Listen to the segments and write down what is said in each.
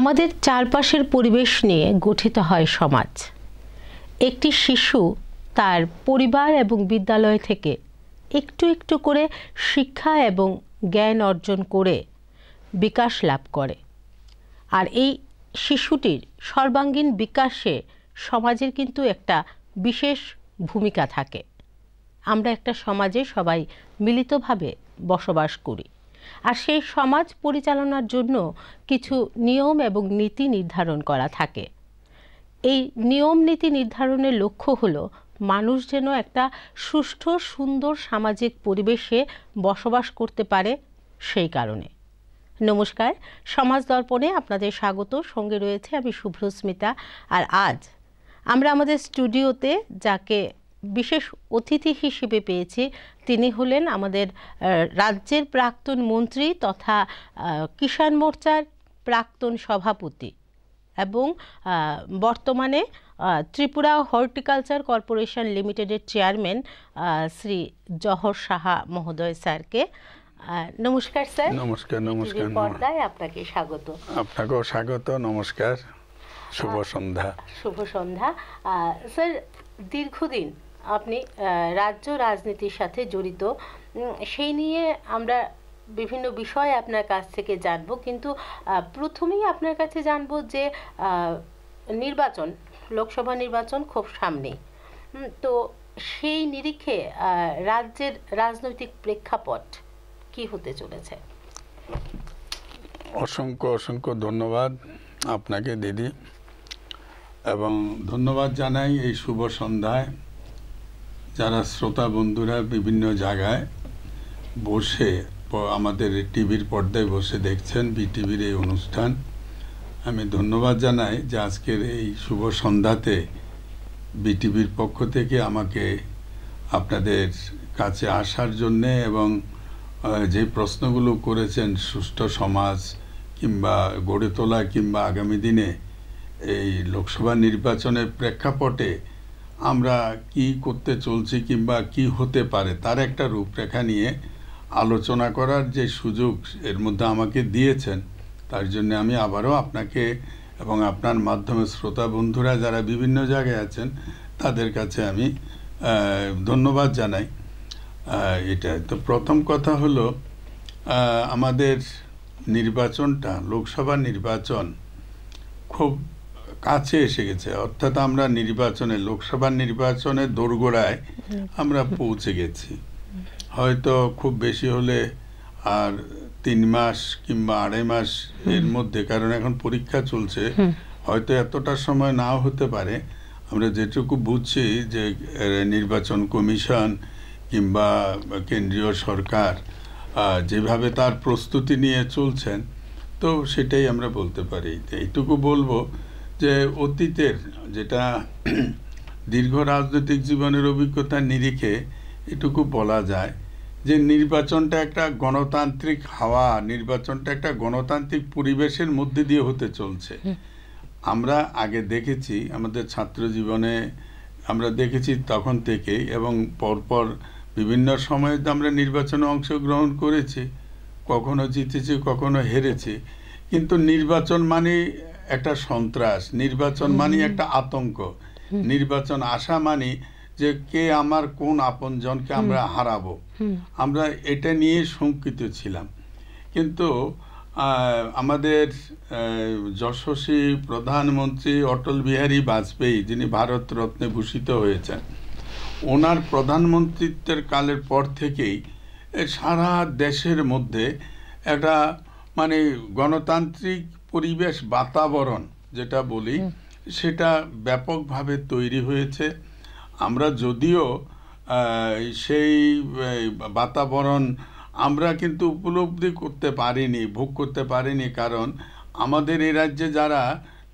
আমাদের চারপাশের পরিবেশ নিয়ে গঠিত হয় সমাজ। একটি শিশু তার পরিবার এবং বিদ্যালয় থেকে একটু একটু করে শিক্ষা এবং জ্ঞান অর্জন করে বিকাশ লাভ করে। আর এই শিশুটির সর্বাঙ্গীন বিকাশে সমাজের কিন্তু একটা বিশেষ ভূমিকা থাকে। আমরা একটা সমাজে সবাই মিলিতভাবে বসবাস করি, আর সেই সমাজ পরিচালনার জন্য কিছু নিয়ম এবং নীতি নির্ধারণ করা থাকে। এই নিয়ম নীতি নির্ধারণের লক্ষ্য হলো মানুষ যেন একটা সুষ্ঠু সুন্দর সামাজিক পরিবেশে বসবাস করতে পারে। সেই কারণে নমস্কার, সমাজ দর্পণে আপনাদের স্বাগত। সঙ্গে রয়েছে আমি শুভ্রস্মিতা। আর আজ আমরা আমাদের স্টুডিওতে যাকে বিশেষ অতিথি হিসেবে পেয়েছি তিনি হলেন আমাদের রাজ্যের প্রাক্তন মন্ত্রী তথা কিষাণ মোর্চার প্রাক্তন সভাপতি এবং বর্তমানে ত্রিপুরা হর্টিকালচার কর্পোরেশন লিমিটেডের চেয়ারম্যান শ্রী জহর সাহা মহোদয় স্যারকে। নমস্কার স্যার। নমস্কার। নমস্কার। পর্দায় আপনাকে স্বাগত। আপনাকেও স্বাগত। নমস্কার, শুভ সন্ধ্যা। শুভ সন্ধ্যা স্যার। দীর্ঘদিন আপনি রাজ্য রাজনীতির সাথে জড়িত, সেই নিয়ে আমরা বিভিন্ন বিষয় আপনার কাছ থেকে জানব, কিন্তু প্রথমেই আপনার কাছে জানব যে নির্বাচন, লোকসভা নির্বাচন খুব সামনে, তো সেই নিরিখে রাজ্যের রাজনৈতিক প্রেক্ষাপট কি হতে চলেছে? অসংখ্য অসংখ্য ধন্যবাদ আপনাকে দিদি, এবং ধন্যবাদ জানাই এই শুভ সন্ধ্যায় যারা শ্রোতা বন্ধুরা বিভিন্ন জায়গায় বসে আমাদের টিভির পর্দায় বসে দেখছেন বিটিভির এই অনুষ্ঠান। আমি ধন্যবাদ জানাই যে আজকের এই শুভ সন্ধ্যাতে বিটিভির পক্ষ থেকে আমাকে আপনাদের কাছে আসার জন্যে, এবং যে প্রশ্নগুলো করেছেন সুষ্ঠু সমাজ কিংবা গড়ে তোলা কিংবা আগামী দিনে এই লোকসভা নির্বাচনের প্রেক্ষাপটে আমরা কি করতে চলছি কিংবা কি হতে পারে তার একটা রূপরেখা নিয়ে আলোচনা করার যে সুযোগ এর মধ্যে আমাকে দিয়েছেন, তার জন্য আমি আবারও আপনাকে এবং আপনার মাধ্যমে শ্রোতা বন্ধুরা যারা বিভিন্ন জায়গায় আছেন তাদের কাছে আমি ধন্যবাদ জানাই। এটা তো প্রথম কথা হলো, আমাদের নির্বাচনটা, লোকসভা নির্বাচন খুব কাছে এসে গেছে, অর্থাৎ আমরা লোকসভা নির্বাচনের দোরগোড়ায় আমরা পৌঁছে গেছি। হয়তো খুব বেশি হলে আর 3 মাস কিংবা 2.5 মাস এর মধ্যে, কারণ এখন পরীক্ষা চলছে, হয়তো এতটা সময় নাও হতে পারে। আমরা যেটুকু বুঝছি যে নির্বাচন কমিশন কিংবা কেন্দ্রীয় সরকার যেভাবে তার প্রস্তুতি নিয়ে চলছেন, তো সেটাই আমরা বলতে পারি। এইটুকু বলবো যে অতীতের যেটা দীর্ঘ রাজনৈতিক জীবনের অভিজ্ঞতার নিরিখে এটুকু বলা যায় যে নির্বাচনটা একটা গণতান্ত্রিক হাওয়া, নির্বাচনটা একটা গণতান্ত্রিক পরিবেশের মধ্যে দিয়ে হতে চলছে। আমরা আগে দেখেছি আমাদের ছাত্র জীবনে, আমরা দেখেছি তখন থেকেই, এবং পরপর বিভিন্ন সময়ে আমরা নির্বাচনে অংশগ্রহণ করেছি, কখনো জিতেছি কখনো হেরেছি, কিন্তু নির্বাচন মানে একটা সন্ত্রাস, নির্বাচন মানে একটা আতঙ্ক, নির্বাচন আসা মানে যে কে আমার কোন আপনজনকে আমরা হারাবো, আমরা এটা নিয়ে শঙ্কিত ছিলাম। কিন্তু আমাদের যশস্বী প্রধানমন্ত্রী অটল বিহারী বাজপেয়ী, যিনি ভারত রত্নে ভূষিত হয়েছেন, ওনার প্রধানমন্ত্রিত্বের কালের পর থেকেই সারা দেশের মধ্যে একটা মানে গণতান্ত্রিক পরিবেশ, বাতাবরণ যেটা বলি, সেটা ব্যাপকভাবে তৈরি হয়েছে। আমরা যদিও সেই বাতাবরণ আমরা কিন্তু উপলব্ধি করতে পারিনি, ভোগ করতে পারিনি, কারণ আমাদের এই রাজ্যে যারা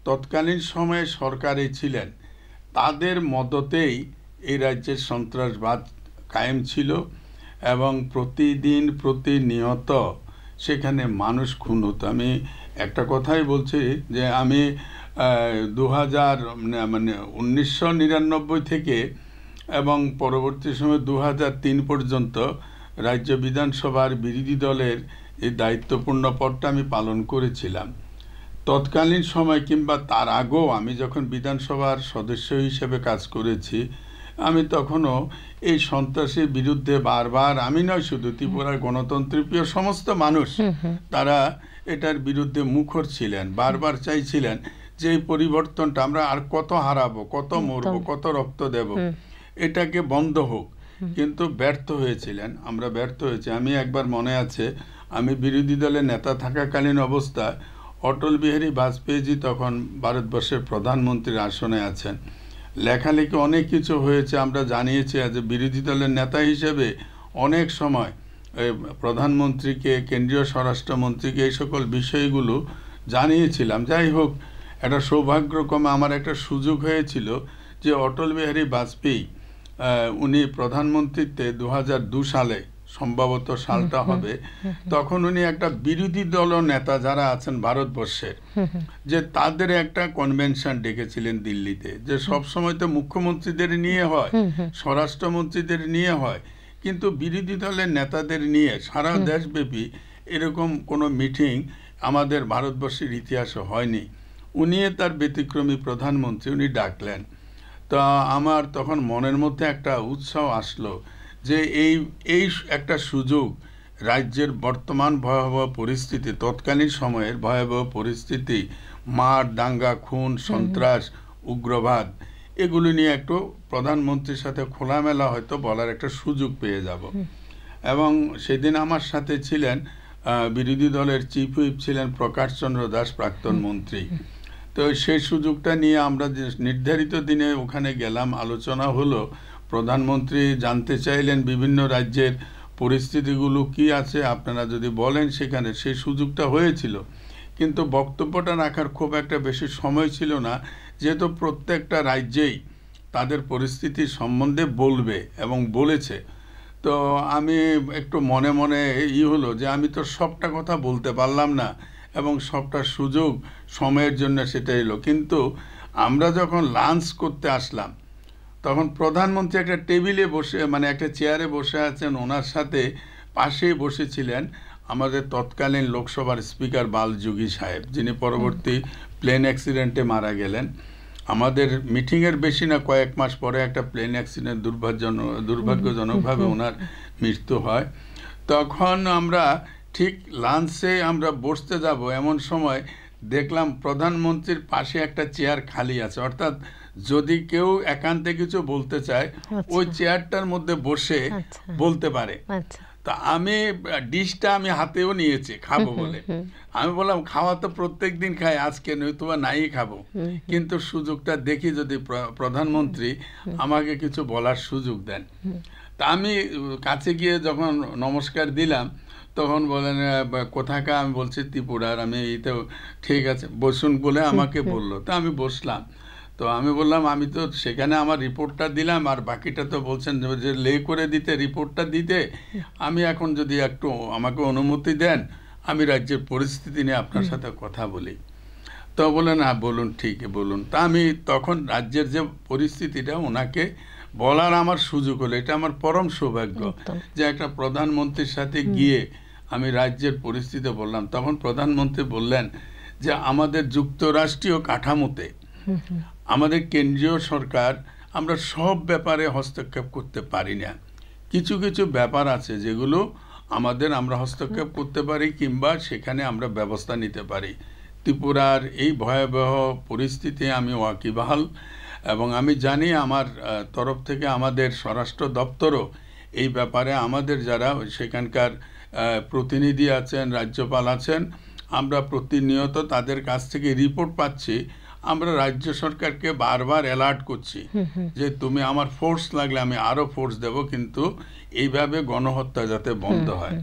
তৎকালীন সময়ে সরকারে ছিলেন তাদের মদতেই এই রাজ্যের সন্ত্রাসবাদ কায়েম ছিল, এবং প্রতিদিন প্রতিনিয়ত সেখানে মানুষ খুন হতো। আমি একটা কথাই বলছি যে আমি 1999 থেকে এবং পরবর্তী সময় 2003 পর্যন্ত রাজ্য বিধানসভার বিরোধী দলের এই দায়িত্বপূর্ণ পদটা আমি পালন করেছিলাম। তৎকালীন সময় কিংবা তার আগেও আমি যখন বিধানসভার সদস্য হিসেবে কাজ করেছি, আমি তখনও এই সন্ত্রাসের বিরুদ্ধে বারবার, আমি নয় শুধু, ত্রিপুরার গণতন্ত্রপ্রিয় সমস্ত মানুষ তারা এটার বিরুদ্ধে মুখর ছিলেন, বারবার চাইছিলেন যে এই পরিবর্তনটা, আমরা আর কত হারাবো, কত মরবো, কত রক্ত দেব, এটাকে বন্ধ হোক। কিন্তু ব্যর্থ হয়েছিলেন, আমরা ব্যর্থ হয়েছি। আমি একবার মনে আছে, আমি বিরোধী দলের নেতা থাকাকালীন অবস্থায় অটল বিহারী বাজপেয়ীজি তখন ভারতবর্ষের প্রধানমন্ত্রীর আসনে আছেন, লেখালেখি অনেক কিছু হয়েছে, আমরা জানিয়েছি যে বিরোধী দলের নেতা হিসেবে অনেক সময় প্রধানমন্ত্রীকে, কেন্দ্রীয় স্বরাষ্ট্রমন্ত্রীকে এই সকল বিষয়গুলো জানিয়েছিলাম। যাই হোক, একটা সৌভাগ্যক্রমে আমার একটা সুযোগ হয়েছিল যে অটল বিহারী বাজপেয়ী উনি প্রধানমন্ত্রীতে 2002 সালে, সম্ভবত সালটা হবে, তখন উনি একটা বিরোধী দল নেতা যারা আছেন ভারতবর্ষের, যে তাদের একটা কনভেনশন ডেকেছিলেন দিল্লিতে, যে সবসময় তো মুখ্যমন্ত্রীদের নিয়ে হয়, স্বরাষ্ট্রমন্ত্রীদের নিয়ে হয়, কিন্তু বিরোধী দলের নেতাদের নিয়ে সারা দেশব্যাপী এরকম কোনো মিটিং আমাদের ভারতবর্ষের ইতিহাসে হয়নি। উনি তার ব্যতিক্রমী প্রধানমন্ত্রী, উনি ডাকলেন। তো আমার তখন মনের মধ্যে একটা উৎসাহ আসলো যে এই একটা সুযোগ, রাজ্যের বর্তমান ভয়াবহ পরিস্থিতি, তৎকালীন সময়ের ভয়াবহ পরিস্থিতি, মার, দাঙ্গা, খুন, সন্ত্রাস, উগ্রবাদ, এগুলো নিয়ে একটু প্রধানমন্ত্রীর সাথে খোলামেলা হয়তো বলার একটা সুযোগ পেয়ে যাব। এবং সেদিন আমার সাথে ছিলেন বিরোধী দলের চিফ হুইপ ছিলেন প্রকাশ চন্দ্র দাস, প্রাক্তন মন্ত্রী। তো সেই সুযোগটা নিয়ে আমরা যে নির্ধারিত দিনে ওখানে গেলাম, আলোচনা হলো, প্রধানমন্ত্রী জানতে চাইলেন বিভিন্ন রাজ্যের পরিস্থিতিগুলো কি আছে, আপনারা যদি বলেন সেখানে, সেই সুযোগটা হয়েছিল। কিন্তু বক্তব্যটা রাখার খুব একটা বেশি সময় ছিল না, যেহেতু প্রত্যেকটা রাজ্যেই তাদের পরিস্থিতি সম্বন্ধে বলবে এবং বলেছে। তো আমি একটু মনে মনে হলো যে আমি তো সবটা কথা বলতে পারলাম না, এবং সবটা সুযোগ সময়ের জন্য সেটা এলো। কিন্তু আমরা যখন লাঞ্চ করতে আসলাম, তখন প্রধানমন্ত্রী একটা টেবিলে বসে, মানে একটা চেয়ারে বসে আছেন, ওনার সাথে পাশেই বসেছিলেন আমাদের তৎকালীন লোকসভার স্পিকার বালযোগী সাহেব, যিনি পরবর্তী প্লেন অ্যাক্সিডেন্টে মারা গেলেন। আমাদের মিটিংয়ের বেশি না কয়েক মাস পরে একটা প্লেন অ্যাক্সিডেন্ট, দুর্ভাগ্যজনকভাবে ওনার মৃত্যু হয়। তখন আমরা ঠিক লাঞ্চে আমরা বসতে যাব, এমন সময় দেখলাম প্রধানমন্ত্রীর পাশে একটা চেয়ার খালি আছে, অর্থাৎ যদি কেউ একান্তে কিছু বলতে চায় ওই চেয়ারটার মধ্যে বসে বলতে পারে। তা আমি ডিশটা আমি হাতেও নিয়েছি খাবো বলে, আমি বললাম খাওয়া তো প্রত্যেক দিন খাই, আজকে নয়তো বা নাই খাবো, কিন্তু সুযোগটা দেখি যদি প্রধানমন্ত্রী আমাকে কিছু বলার সুযোগ দেন। তা আমি কাছে গিয়ে যখন নমস্কার দিলাম, তখন বলেন কোথাকার, আমি বলছি ত্রিপুরার। আমি এই তো ঠিক আছে বসুন বলে আমাকে বললো, তো আমি বসলাম। তো আমি বললাম আমি তো সেখানে আমার রিপোর্টটা দিলাম, আর বাকিটা তো বলছেন যে লে করে দিতে, রিপোর্টটা দিতে। আমি এখন যদি একটু আমাকে অনুমতি দেন, আমি রাজ্যের পরিস্থিতি নিয়ে আপনার সাথে কথা বলি। তো বলেন হ্যাঁ বলুন, ঠিক বলুন। তা আমি তখন রাজ্যের যে পরিস্থিতিটা ওনাকে বলার আমার সুযোগ হলো, এটা আমার পরম সৌভাগ্য যে একটা প্রধানমন্ত্রীর সাথে গিয়ে আমি রাজ্যের পরিস্থিতি বললাম। তখন প্রধানমন্ত্রী বললেন যে আমাদের যুক্তরাষ্ট্রীয় কাঠামোতে আমাদের কেন্দ্রীয় সরকার, আমরা সব ব্যাপারে হস্তক্ষেপ করতে পারি না, কিছু কিছু ব্যাপার আছে যেগুলো আমরা হস্তক্ষেপ করতে পারি কিংবা সেখানে আমরা ব্যবস্থা নিতে পারি। ত্রিপুরার এই ভয়াবহ পরিস্থিতি আমি ওয়াকিবহাল, এবং আমি জানি আমার তরফ থেকে আমাদের স্বরাষ্ট্র দপ্তরও এই ব্যাপারে, আমাদের যারা সেখানকার প্রতিনিধি আছেন, রাজ্যপাল আছেন, আমরা প্রতিনিয়ত তাদের কাছ থেকে রিপোর্ট পাচ্ছি। আমরা রাজ্য সরকারকে বারবার অ্যালার্ট করছি যে তুমি আমার ফোর্স লাগলে আমি আরও ফোর্স দেব, কিন্তু এইভাবে গণহত্যা যাতে বন্ধ হয়।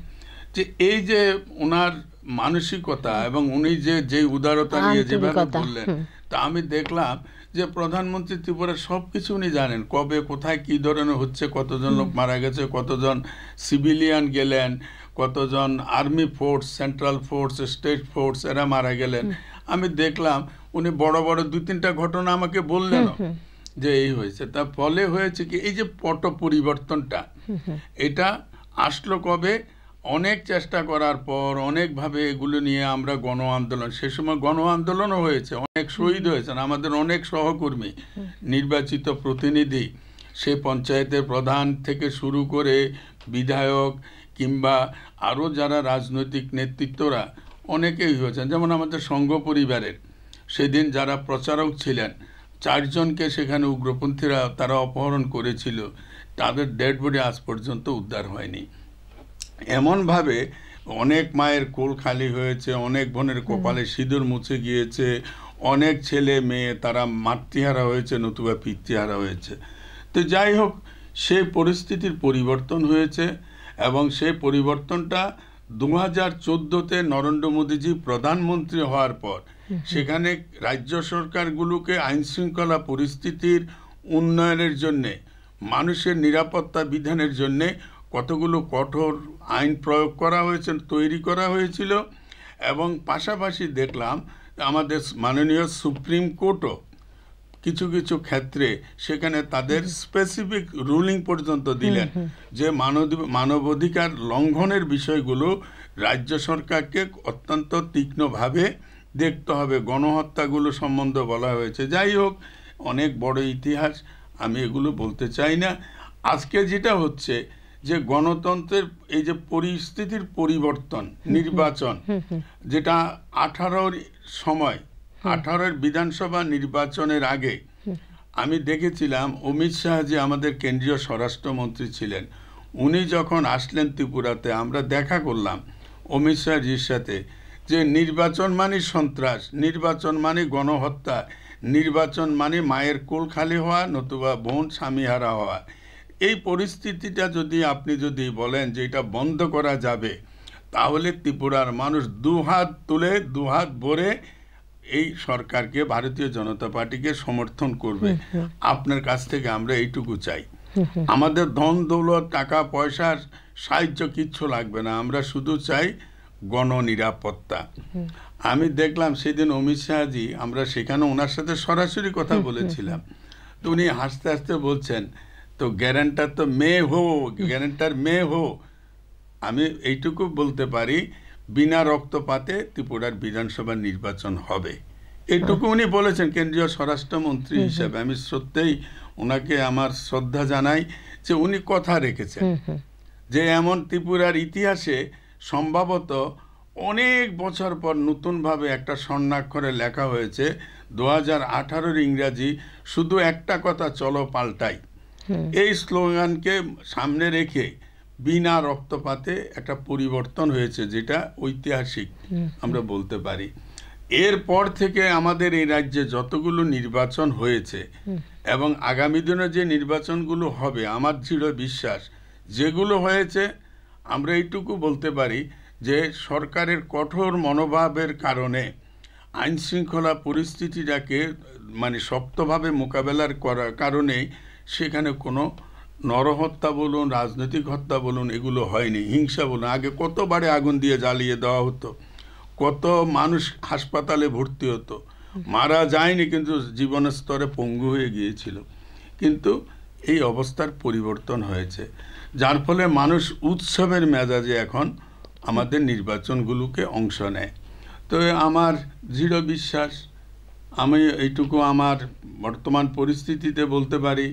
যে এই যে ওনার মানসিকতা এবং উনি যে উদারতা নিয়ে যেভাবে বললেন, তা আমি দেখলাম যে প্রধানমন্ত্রী ত্রিপুরার সব কিছু উনি জানেন, কবে কোথায় কী ধরনের হচ্ছে, কতজন লোক মারা গেছে, কতজন সিভিলিয়ান গেলেন, কতজন army force, central force, state force এরা মারা গেলেন। আমি দেখলাম উনি বড় বড় 2-3টা ঘটনা আমাকে বললেন যে এই হয়েছে। তার ফলে হয়েছে কি, এই যে পট পরিবর্তনটা এটা আসলো কবে, অনেক চেষ্টা করার পর অনেকভাবে এগুলো নিয়ে আমরা গণ আন্দোলন, সে সময় গণ আন্দোলনও হয়েছে, অনেক শহীদ হয়েছেন আমাদের অনেক সহকর্মী, নির্বাচিত প্রতিনিধি, সে পঞ্চায়েতের প্রধান থেকে শুরু করে বিধায়ক কিংবা আরও যারা রাজনৈতিক নেতৃত্বরা অনেকেই হয়েছেন। যেমন আমাদের সংঘ পরিবারের সেদিন যারা প্রচারক ছিলেন 4 জনকে সেখানে উগ্রপন্থীরা তারা অপহরণ করেছিল, তাদের ডেড বডি আজ পর্যন্ত উদ্ধার হয়নি। এমনভাবে অনেক মায়ের কোল খালি হয়েছে, অনেক বোনের কপালে সিঁদুর মুছে গিয়েছে, অনেক ছেলে মেয়ে তারা মাতৃহারা হয়েছে নতুবা পিতৃহারা হয়েছে। তো যাই হোক, সেই পরিস্থিতির পরিবর্তন হয়েছে এবং সেই পরিবর্তনটা 2014-তে নরেন্দ্র মোদীজি প্রধানমন্ত্রী হওয়ার পর সেখানে রাজ্য সরকারগুলোকে আইনশৃঙ্খলা পরিস্থিতির উন্নয়নের জন্যে, মানুষের নিরাপত্তা বিধানের জন্যে কতগুলো কঠোর আইন প্রয়োগ করা হয়েছে, তৈরি করা হয়েছিল। এবং পাশাপাশি দেখলাম আমাদের মাননীয় সুপ্রিম কোর্টও কিছু কিছু ক্ষেত্রে সেখানে তাদের স্পেসিফিক রুলিং পর্যন্ত দিলেন যে মানবাধিকার লঙ্ঘনের বিষয়গুলো রাজ্য সরকারকে অত্যন্ত তীক্ষ্ণভাবে দেখতে হবে। গণহত্যাগুলো সম্বন্ধে বলা হয়েছে। যাই হোক, অনেক বড় ইতিহাস, আমি এগুলো বলতে চাই না। আজকে যেটা হচ্ছে যে গণতন্ত্রের এই যে পরিস্থিতির পরিবর্তন, নির্বাচন যেটা 18-র সময় 18-র বিধানসভা নির্বাচনের আগে আমি দেখেছিলাম অমিত শাহ যে আমাদের কেন্দ্রীয় স্বরাষ্ট্রমন্ত্রী ছিলেন, উনি যখন আসলেন ত্রিপুরাতে, আমরা দেখা করলাম অমিত শাহজির সাথে যে নির্বাচন মানে সন্ত্রাস, নির্বাচন মানে গণহত্যা, নির্বাচন মানে মায়ের কোল খালি হওয়া নতুবা বোন স্বামীহারা হওয়া। এই পরিস্থিতিটা যদি আপনি যদি বলেন যে এটা বন্ধ করা যাবে, তাহলে ত্রিপুরার মানুষ দুহাত তুলে দুহাত ভরে এই সরকারকে, ভারতীয় জনতা পার্টিকে সমর্থন করবে। আপনার কাছ থেকে আমরা এইটুকু চাই। আমাদের ধন দৌলত টাকা পয়সার সাহায্য কিচ্ছু লাগবে না, আমরা শুধু চাই গণনিরাপত্তা। আমি দেখলাম সেদিন অমিত শাহজি, আমরা সেখানে ওনার সাথে সরাসরি কথা বলেছিলাম, তো উনি হাসতে হাসতে বলছেন তো গ্যারান্টার তো মেয়ে হো, গ্যারান্টার মেয়ে হো। আমি এইটুকু বলতে পারি, বিনা রক্তপাতে ত্রিপুরার বিধানসভা নির্বাচন হবে, এইটুকু উনি বলেছেন কেন্দ্রীয় স্বরাষ্ট্রমন্ত্রী হিসেবে। আমি সত্যিই ওনাকে আমার শ্রদ্ধা জানাই যে উনি কথা রেখেছেন। যে এমন ত্রিপুরার ইতিহাসে সম্ভবত অনেক বছর পর নতুনভাবে একটা স্বর্ণাক্ষরে লেখা হয়েছে 2018-র ইংরাজি, শুধু একটা কথা, চলো পাল্টাই। এই স্লোগানকে সামনে রেখে বিনা রক্তপাতে একটা পরিবর্তন হয়েছে, যেটা ঐতিহাসিক আমরা বলতে পারি। এরপর থেকে আমাদের এই রাজ্যে যতগুলো নির্বাচন হয়েছে এবং আগামী দিনে যে নির্বাচনগুলো হবে, আমার দৃঢ় বিশ্বাস যেগুলো হয়েছে, আমরা এইটুকু বলতে পারি যে সরকারের কঠোর মনোভাবের কারণে আইনশৃঙ্খলা পরিস্থিতিটাকে মানে শক্তভাবে মোকাবেলার করার কারণেই সেখানে কোনো নরহত্যা বলুন, রাজনৈতিক হত্যা বলুন, এগুলো হয়নি। হিংসা বলুন, আগে কতবারে আগুন দিয়ে জ্বালিয়ে দেওয়া হতো, কত মানুষ হাসপাতালে ভর্তি হতো, মারা যায়নি কিন্তু জীবনের স্তরে পঙ্গু হয়ে গিয়েছিল। কিন্তু এই অবস্থার পরিবর্তন হয়েছে, যার ফলে মানুষ উৎসবের মেজাজে এখন আমাদের নির্বাচনগুলোকে অংশ নেয়। তো আমার দৃঢ় বিশ্বাস, আমি এইটুকু আমার বর্তমান পরিস্থিতিতে বলতে পারি।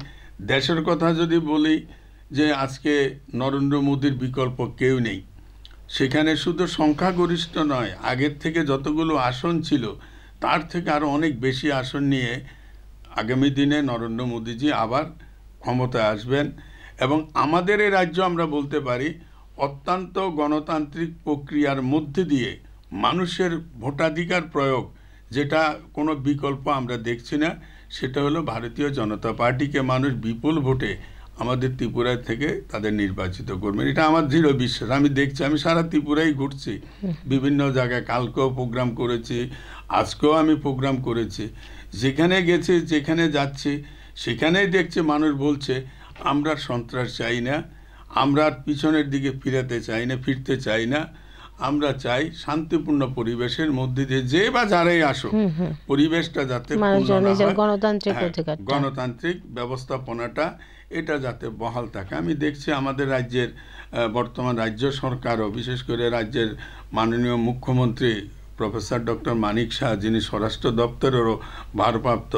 দেশের কথা যদি বলি যে আজকে নরেন্দ্র মোদীর বিকল্প কেউ নেই। সেখানে শুধু সংখ্যাগরিষ্ঠ নয়, আগের থেকে যতগুলো আসন ছিল তার থেকে আরও অনেক বেশি আসন নিয়ে আগামী দিনে নরেন্দ্র মোদীজি আবার ক্ষমতায় আসবেন। এবং আমাদের এই রাজ্য আমরা বলতে পারি অত্যন্ত গণতান্ত্রিক প্রক্রিয়ার মধ্যে দিয়ে মানুষের ভোটাধিকার প্রয়োগ, যেটা কোনো বিকল্প আমরা দেখছি না, সেটা হলো ভারতীয় জনতা পার্টিকে মানুষ বিপুল ভোটে আমাদের ত্রিপুরা থেকে তাদের নির্বাচিত করবেন। এটা আমার দৃঢ় বিশ্বাস। আমি দেখছি, আমি সারা ত্রিপুরাই ঘুরছি, বিভিন্ন জায়গায়, কালকেও প্রোগ্রাম করেছি, আজকেও আমি প্রোগ্রাম করেছি। যেখানে গেছি, যেখানে যাচ্ছি, সেখানেই দেখছি মানুষ বলছে আমরা সন্ত্রাস চাই না, আমরা পিছনের দিকে ফিরতে চাই না, আমরা চাই শান্তিপূর্ণ পরিবেশের মধ্যে দিয়ে যে বা যারাই আসুক পরিবেশটা যাতে গণতান্ত্রিক ব্যবস্থাপনাটা এটা যাতে বহাল থাকে। আমি দেখছি আমাদের রাজ্যের বর্তমান রাজ্য সরকারও, বিশেষ করে রাজ্যের মাননীয় মুখ্যমন্ত্রী প্রফেসর ডক্টর মানিক শাহ, যিনি স্বরাষ্ট্র দপ্তরেরও ভারপ্রাপ্ত,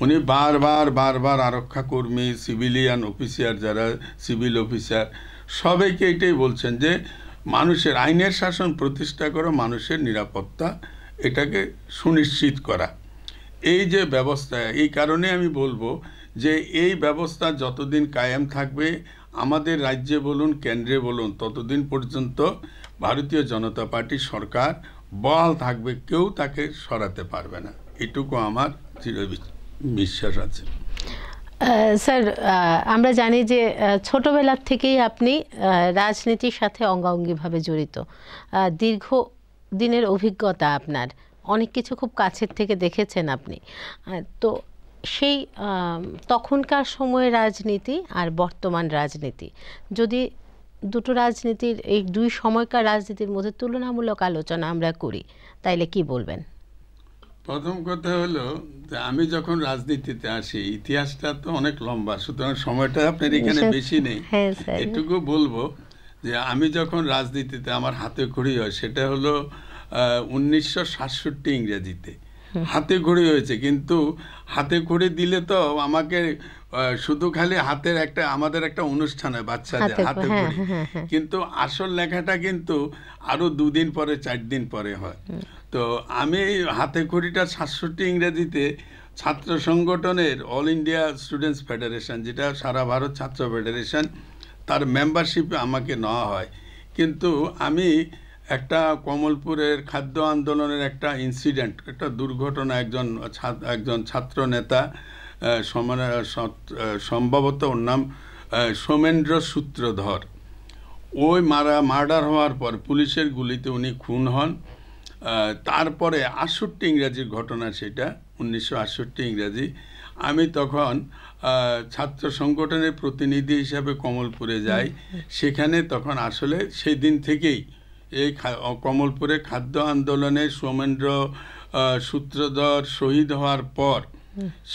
উনি বারবার আরক্ষা কর্মী, সিভিলিয়ান অফিসার, যারা সিভিল অফিসার, সবাইকে এটাই বলছেন যে মানুষের আইনের শাসন প্রতিষ্ঠা করা, মানুষের নিরাপত্তা এটাকে সুনিশ্চিত করা। এই যে ব্যবস্থা, এই কারণে আমি বলবো যে এই ব্যবস্থা যতদিন কায়েম থাকবে আমাদের রাজ্যে বলুন কেন্দ্রে বলুন, ততদিন পর্যন্ত ভারতীয় জনতা পার্টি সরকার বহাল থাকবে, কেউ তাকে সরাতে পারবে না, এটুকু আমার দৃঢ় বিশ্বাস আছে। স্যার, আমরা জানি যে ছোটবেলার থেকেই আপনি রাজনীতির সাথে অঙ্গাঙ্গিভাবে জড়িত, দীর্ঘ দিনের অভিজ্ঞতা আপনার, অনেক কিছু খুব কাছের থেকে দেখেছেন আপনি। তো সেই তখনকার সময়ের রাজনীতি আর বর্তমান রাজনীতি, যদি দুটো রাজনীতির, এই দুই সময়কার রাজনীতির মধ্যে তুলনামূলক আলোচনা আমরা করি, তাইলে কি বলবেন? প্রথম কথা হলো যে আমি যখন রাজনীতিতে আসি, ইতিহাসটা তো অনেক লম্বা, সুতরাং সময়টা আপনার এখানে বেশি নেই। এটুকু বলবো যে আমি যখন রাজনীতিতে আমার হাতে খড়ি হয় সেটা হলো 1967 ইংরেজিতে হাতে খড়ি হয়েছে। কিন্তু হাতে খড়ি দিলে তো আমাকে শুধু খালি হাতের একটা, আমাদের একটা অনুষ্ঠান হয় বাচ্চাদের হাতে খড়ি, কিন্তু আসল লেখাটা কিন্তু আরো 2 দিন পরে 4 দিন পরে হয়। তো আমি হাতে খড়িটা 67 ইংরেজিতে ছাত্র সংগঠনের অল ইন্ডিয়া স্টুডেন্টস ফেডারেশন, যেটা সারা ভারত ছাত্র ফেডারেশন, তার মেম্বারশিপে আমাকে নেওয়া হয়। কিন্তু আমি একটা কমলপুরের খাদ্য আন্দোলনের একটা ইনসিডেন্ট, একটা দুর্ঘটনা, একজন ছাত্র নেতা, সম্ভবত ওর নাম সোমেন্দ্র সূত্রধর, ওই মার্ডার হওয়ার পর পুলিশের গুলিতে উনি খুন হন। তারপরে 68 ইংরাজির ঘটনা, সেটা 1968 ইংরাজি। আমি তখন ছাত্র সংগঠনের প্রতিনিধি হিসাবে কমলপুরে যাই। সেখানে তখন আসলে সেই দিন থেকেই এই কমলপুরে খাদ্য আন্দোলনে সোমেন্দ্র সূত্রধর শহীদ হওয়ার পর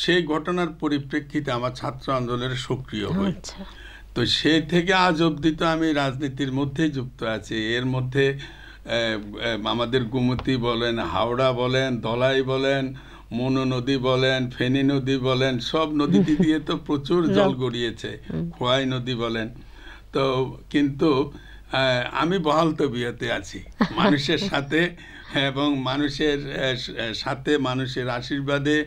সেই ঘটনার পরিপ্রেক্ষিতে আমার ছাত্র আন্দোলনে সক্রিয় হই। তো সে থেকে আজ অবধি তো আমি রাজনীতির মধ্যেই যুক্ত আছি। এর মধ্যে আমাদের গোমতী বলেন, হাওড়া বলেন, ধলাই বলেন, মনু নদী বলেন, ফেনী নদী বলেন, সব নদী দিয়ে তো প্রচুর জল গড়িয়েছে, খোয়াই নদী বলেন। তো কিন্তু আমি বহাল তবিয়তে আছি মানুষের সাথে, এবং মানুষের সাথে, মানুষের আশীর্বাদে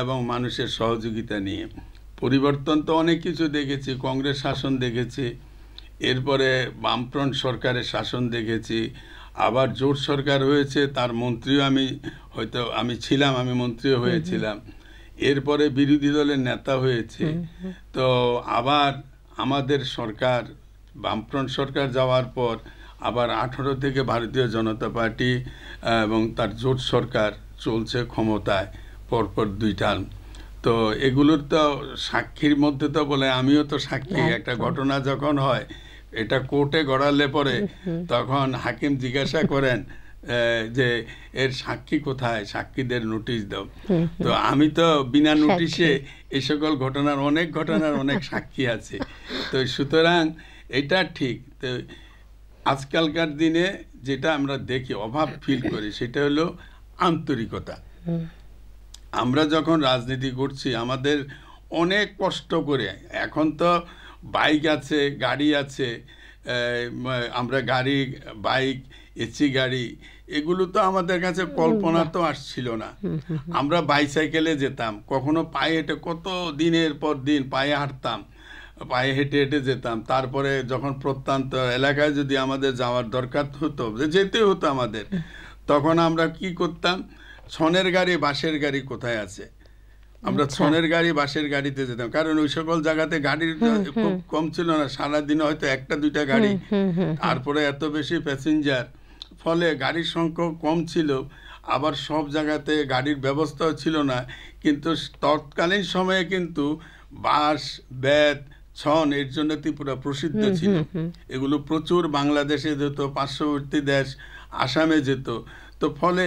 এবং মানুষের সহযোগিতা নিয়ে। পরিবর্তন তো অনেক কিছু দেখেছি, কংগ্রেস শাসন দেখেছি, এরপরে বামফ্রন্ট সরকারের শাসন দেখেছি, আবার জোট সরকার হয়েছে, তার মন্ত্রীও আমি ছিলাম, আমি মন্ত্রীও হয়েছিলাম, এরপরে বিরোধী দলের নেতা হয়েছে। তো আবার আমাদের সরকার, বামফ্রন্ট সরকার যাওয়ার পর আবার 18 থেকে ভারতীয় জনতা পার্টি এবং তার জোট সরকার চলছে ক্ষমতায়, পরপর 2 টার্ম। তো এগুলোর তো সাক্ষীর মধ্যে তো বলে, আমিও তো সাক্ষী। একটা ঘটনা যখন হয়, এটা কোর্টে গড়ালে পরে তখন হাকিম জিজ্ঞাসা করেন যে এর সাক্ষী কোথায়, সাক্ষীদের নোটিশ দাও। তো আমি তো বিনা নোটিশে এই সকল ঘটনার অনেক সাক্ষী আছে। তো সুতরাং এটা ঠিক। তো আজকালকার দিনে যেটা আমরা দেখি, অভাব ফিল করি, সেটা হলো আন্তরিকতা। আমরা যখন রাজনীতি করছি আমাদের অনেক কষ্ট করে, এখন তো বাইক আছে, গাড়ি আছে, আমরা বাইক, এসি গাড়ি, এগুলো তো আমাদের কাছে কল্পনা তো আসছিল না। আমরা বাইসাইকেলে যেতাম, কখনো পায়ে হেঁটে, কত দিনের পর দিন পায়ে হাঁটতাম, পায়ে হেঁটে হেঁটে যেতাম। তারপরে যখন প্রত্যন্ত এলাকায় যদি আমাদের যাওয়ার দরকার হতো, যেতে হতো আমাদের, তখন আমরা কি করতাম, ছনের গাড়ি, বাসের গাড়ি কোথায় আছে, আমরা ছনের গাড়ি, বাসের গাড়িতে যেতাম। কারণ ওই সকল জায়গাতে গাড়ির খুব কম ছিল না, সারাদিনে হয়তো 1-2টা গাড়ি, তারপরে এত বেশি প্যাসেঞ্জার, ফলে গাড়ির সংখ্যা কম ছিল। আবার সব জায়গাতে গাড়ির ব্যবস্থাও ছিল না। কিন্তু তৎকালীন সময়ে কিন্তু বাস, বেত, ছন এর জন্য ত্রিপুরা প্রসিদ্ধ ছিল। এগুলো প্রচুর বাংলাদেশে যেত, পার্শ্ববর্তী দেশ আসামে যেত। তো ফলে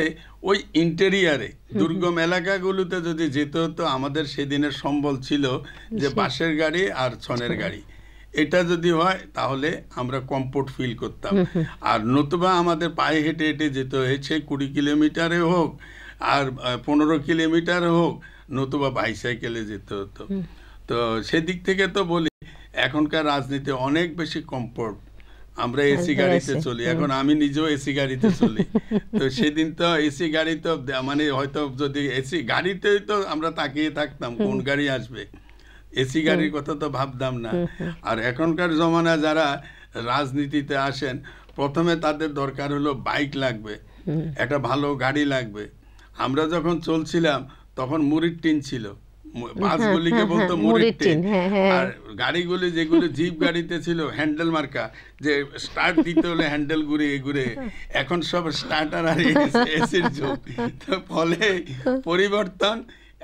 ওই ইন্টেরিয়ারে দুর্গম এলাকাগুলোতে যদি যেতে হতো, আমাদের সেদিনের সম্বল ছিল যে বাসের গাড়ি আর ছনের গাড়ি। এটা যদি হয় তাহলে আমরা কমফোর্ট ফিল করতাম। আর নতুবা আমাদের পায়ে হেঁটে হেঁটে যেতে হয়েছে, 20 কিলোমিটারে হোক আর 15 কিলোমিটার হোক, নতুবা বাইসাইকেলে যেতে হতো। তো সেদিক থেকে তো বলি এখনকার রাজনীতি অনেক বেশি কমফোর্ট। আমরা এসি গাড়িতে চলি, এখন আমি নিজেও এসি গাড়িতে চলি। তো সেদিন তো এসি গাড়ি তো মানে হয়তো যদি এসি গাড়িতেই তো আমরা তাকিয়ে থাকতাম কোন গাড়ি আসবে, এসি গাড়ির কথা তো ভাবতাম না। আর এখনকার জমানা যারা রাজনীতিতে আসেন, প্রথমে তাদের দরকার হলো বাইক লাগবে, একটা ভালো গাড়ি লাগবে। আমরা যখন চলছিলাম তখন মুড়ির টিন ছিল, বাসগুলিকে বলতো মুড়ির টিন। আর গাড়িগুলি যেগুলো জিপ গাড়িতে ছিল হ্যান্ডেল মার্কা, যে স্টার্ট দিতে হলে হ্যান্ডেল ঘুরে ঘুরে। এখন সব স্টার্টার আর এসির যুগ। তো ফলে পরিবর্তন,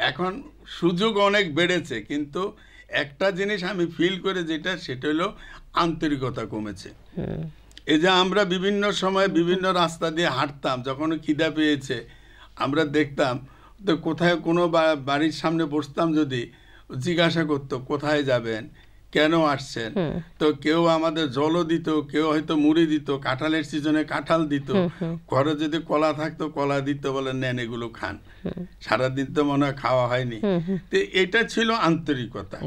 এখন সুযোগ অনেক বেড়েছে, কিন্তু একটা জিনিস আমি ফিল করে যেটা, সেটা হলো আন্তরিকতা কমেছে। এই যে আমরা বিভিন্ন সময় বিভিন্ন রাস্তা দিয়ে হাঁটতাম, যখন খিদা পেয়েছে আমরা দেখতাম তো কোথায় কোনো বাড়ির সামনে বসতাম, যদি জিজ্ঞাসা করতো কোথায় যাবেন, কেন আসছেন, তো কেউ আমাদের জলও দিত, কেউ হয়তো মুড়ি দিত, কাঁঠালের সিজনে কাঁঠাল দিত, ঘরে যদি কলা থাকতো কলা দিত, বলে নেন এগুলো খান, সারাদিন তো মনে হয় খাওয়া হয়নি। তো এটা ছিল আন্তরিকতা।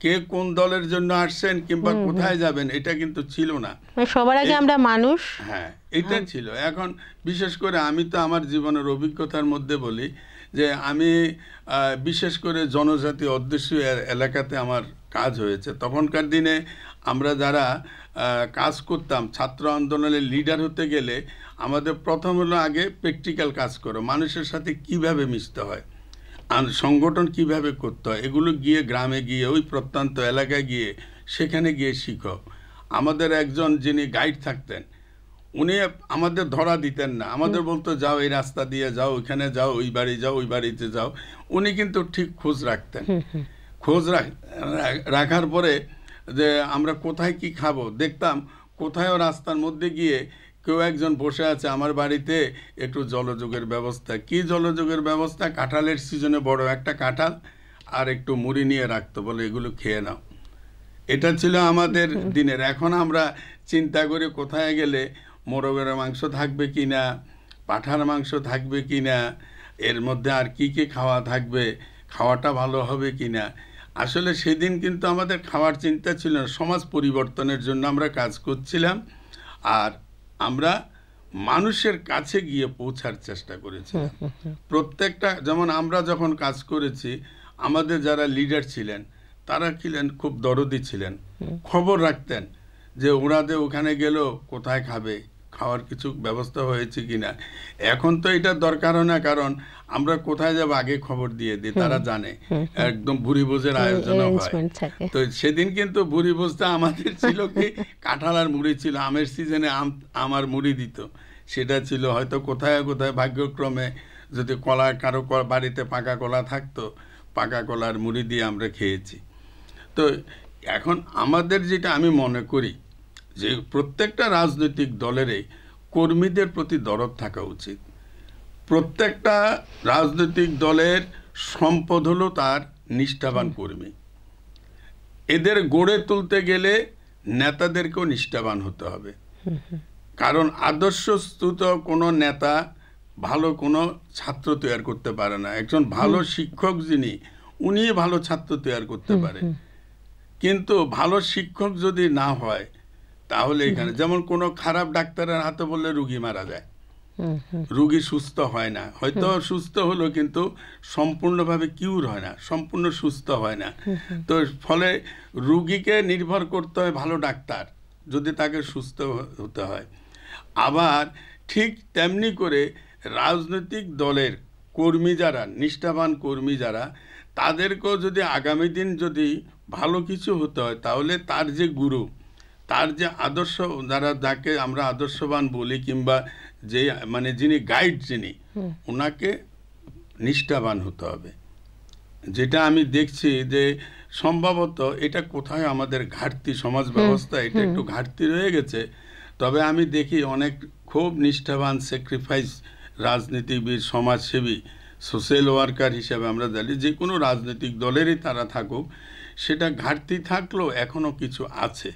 কে কোন দলের জন্য আসছেন কিংবা কোথায় যাবেন এটা কিন্তু ছিল না, সবার আগে আমরা মানুষ। হ্যাঁ, এটা ছিল। এখন বিশেষ করে আমি তো আমার জীবনের অভিজ্ঞতার মধ্যে বলি যে আমি বিশেষ করে জনজাতি অধ্যুষিত এলাকাতে আমার কাজ হয়েছে। তখনকার দিনে আমরা যারা কাজ করতাম, ছাত্র আন্দোলনের লিডার হতে গেলে আমাদের প্রথম হলো আগে প্র্যাকটিক্যাল কাজ করো, মানুষের সাথে কিভাবে মিশতে হয়, সংগঠন কিভাবে করতে হয়, এগুলো গিয়ে গ্রামে গিয়ে, ওই প্রত্যন্ত এলাকায় গিয়ে, সেখানে গিয়ে শিখো। আমাদের একজন যিনি গাইড থাকতেন, উনি আমাদের ধরা দিতেন না, আমাদের বলতো যাও এই রাস্তা দিয়ে যাও, ওইখানে যাও, ওই বাড়ি যাও, ওই বাড়িতে যাও। উনি কিন্তু ঠিক খোঁজ রাখতেন। খোঁজ রাখার পরে যে আমরা কোথায় কি খাবো দেখতাম, কোথায়ও রাস্তার মধ্যে গিয়ে কেউ একজন বসে আছে, আমার বাড়িতে একটু জলযোগের ব্যবস্থা। কি জলযোগের ব্যবস্থা? কাঁঠালের সিজনে বড় একটা কাঁঠাল আর একটু মুড়ি নিয়ে রাখতো, বলে এগুলো খেয়ে নাও। এটা ছিল আমাদের দিনের। এখন আমরা চিন্তা করি কোথায় গেলে মোরগের মাংস থাকবে কিনা, পাঁঠার মাংস থাকবে কিনা, এর মধ্যে আর কি কি খাওয়া থাকবে, খাওয়াটা ভালো হবে কিনা। আসলে সেদিন কিন্তু আমাদের খাওয়ার চিন্তা ছিল না, সমাজ পরিবর্তনের জন্য আমরা কাজ করছিলাম। আর আমরা মানুষের কাছে গিয়ে পৌঁছার চেষ্টা করেছিলাম প্রত্যেকটা। যেমন আমরা যখন কাজ করেছি, আমাদের যারা লিডার ছিলেন তারা ছিলেন খুব দরদি ছিলেন, খবর রাখতেন যে ওনাদের ওখানে গেল কোথায় খাবে, খাওয়ার কিছু ব্যবস্থা হয়েছে কিনা। এখন তো এটা দরকার না, কারণ আমরা কোথায় যাব আগে খবর দিয়ে দিই, তারা জানে। একদম ভুরি ভোজের আয়োজন হয়। তো সেদিন কিন্তু ভুরি ভোজটা আমাদের ছিল কি, কাঁঠাল আর মুড়ি ছিল। আমের সিজনে আমার মুড়ি দিত, সেটা ছিল। হয়তো কোথায় কোথায় ভাগ্যক্রমে যদি কলা, কারো বাড়িতে পাকা কলা থাকতো, পাকা কলার মুড়ি দিয়ে আমরা খেয়েছি। তো এখন আমাদের যেটা আমি মনে করি যে প্রত্যেকটা রাজনৈতিক দলেরই কর্মীদের প্রতি দরদ থাকা উচিত। প্রত্যেকটা রাজনৈতিক দলের সম্পদ হলো তার নিষ্ঠাবান কর্মী। এদের গড়ে তুলতে গেলে নেতাদেরকেও নিষ্ঠাবান হতে হবে, কারণ আদর্শচ্যুত কোনো নেতা ভালো কোনো ছাত্র তৈরি করতে পারে না। একজন ভালো শিক্ষক যিনি, উনি ভালো ছাত্র তৈরি করতে পারে। কিন্তু ভালো শিক্ষক যদি না হয়, তাহলে এখানে যেমন কোনো খারাপ ডাক্তারের হাতে বললে রুগী মারা যায়, রুগী সুস্থ হয় না। হয়তো সুস্থ হলো কিন্তু সম্পূর্ণভাবে কিউর হয় না, সম্পূর্ণ সুস্থ হয় না। তো ফলে রুগীকে নির্ভর করতে হয় ভালো ডাক্তার, যদি তাকে সুস্থ হতে হয়। আবার ঠিক তেমনি করে রাজনৈতিক দলের কর্মী যারা, নিষ্ঠাবান কর্মী যারা, তাদেরকেও যদি আগামী দিন যদি ভালো কিছু হতে হয়, তাহলে তার যে গুরু, তার যে আদর্শ, যাকে আমরা আদর্শবান বলি, কিংবা যে মানে যিনি গাইড, যিনি, ওনাকে নিষ্ঠাবান হতে হবে। যেটা আমি দেখছি যে সম্ভবত এটা কোথায় আমাদের ঘাটতি, সমাজ ব্যবস্থা এটা একটু ঘাটতি রয়ে গেছে। তবে আমি দেখি অনেক খুব নিষ্ঠাবান স্যাক্রিফাইস রাজনীতিবিদ, সমাজসেবী, সোশ্যাল ওয়ার্কার হিসেবে আমরা জানি যে কোনো রাজনৈতিক দলেরই তারা থাকুক, সেটা ঘাটতি থাকলেও এখনো কিছু আছে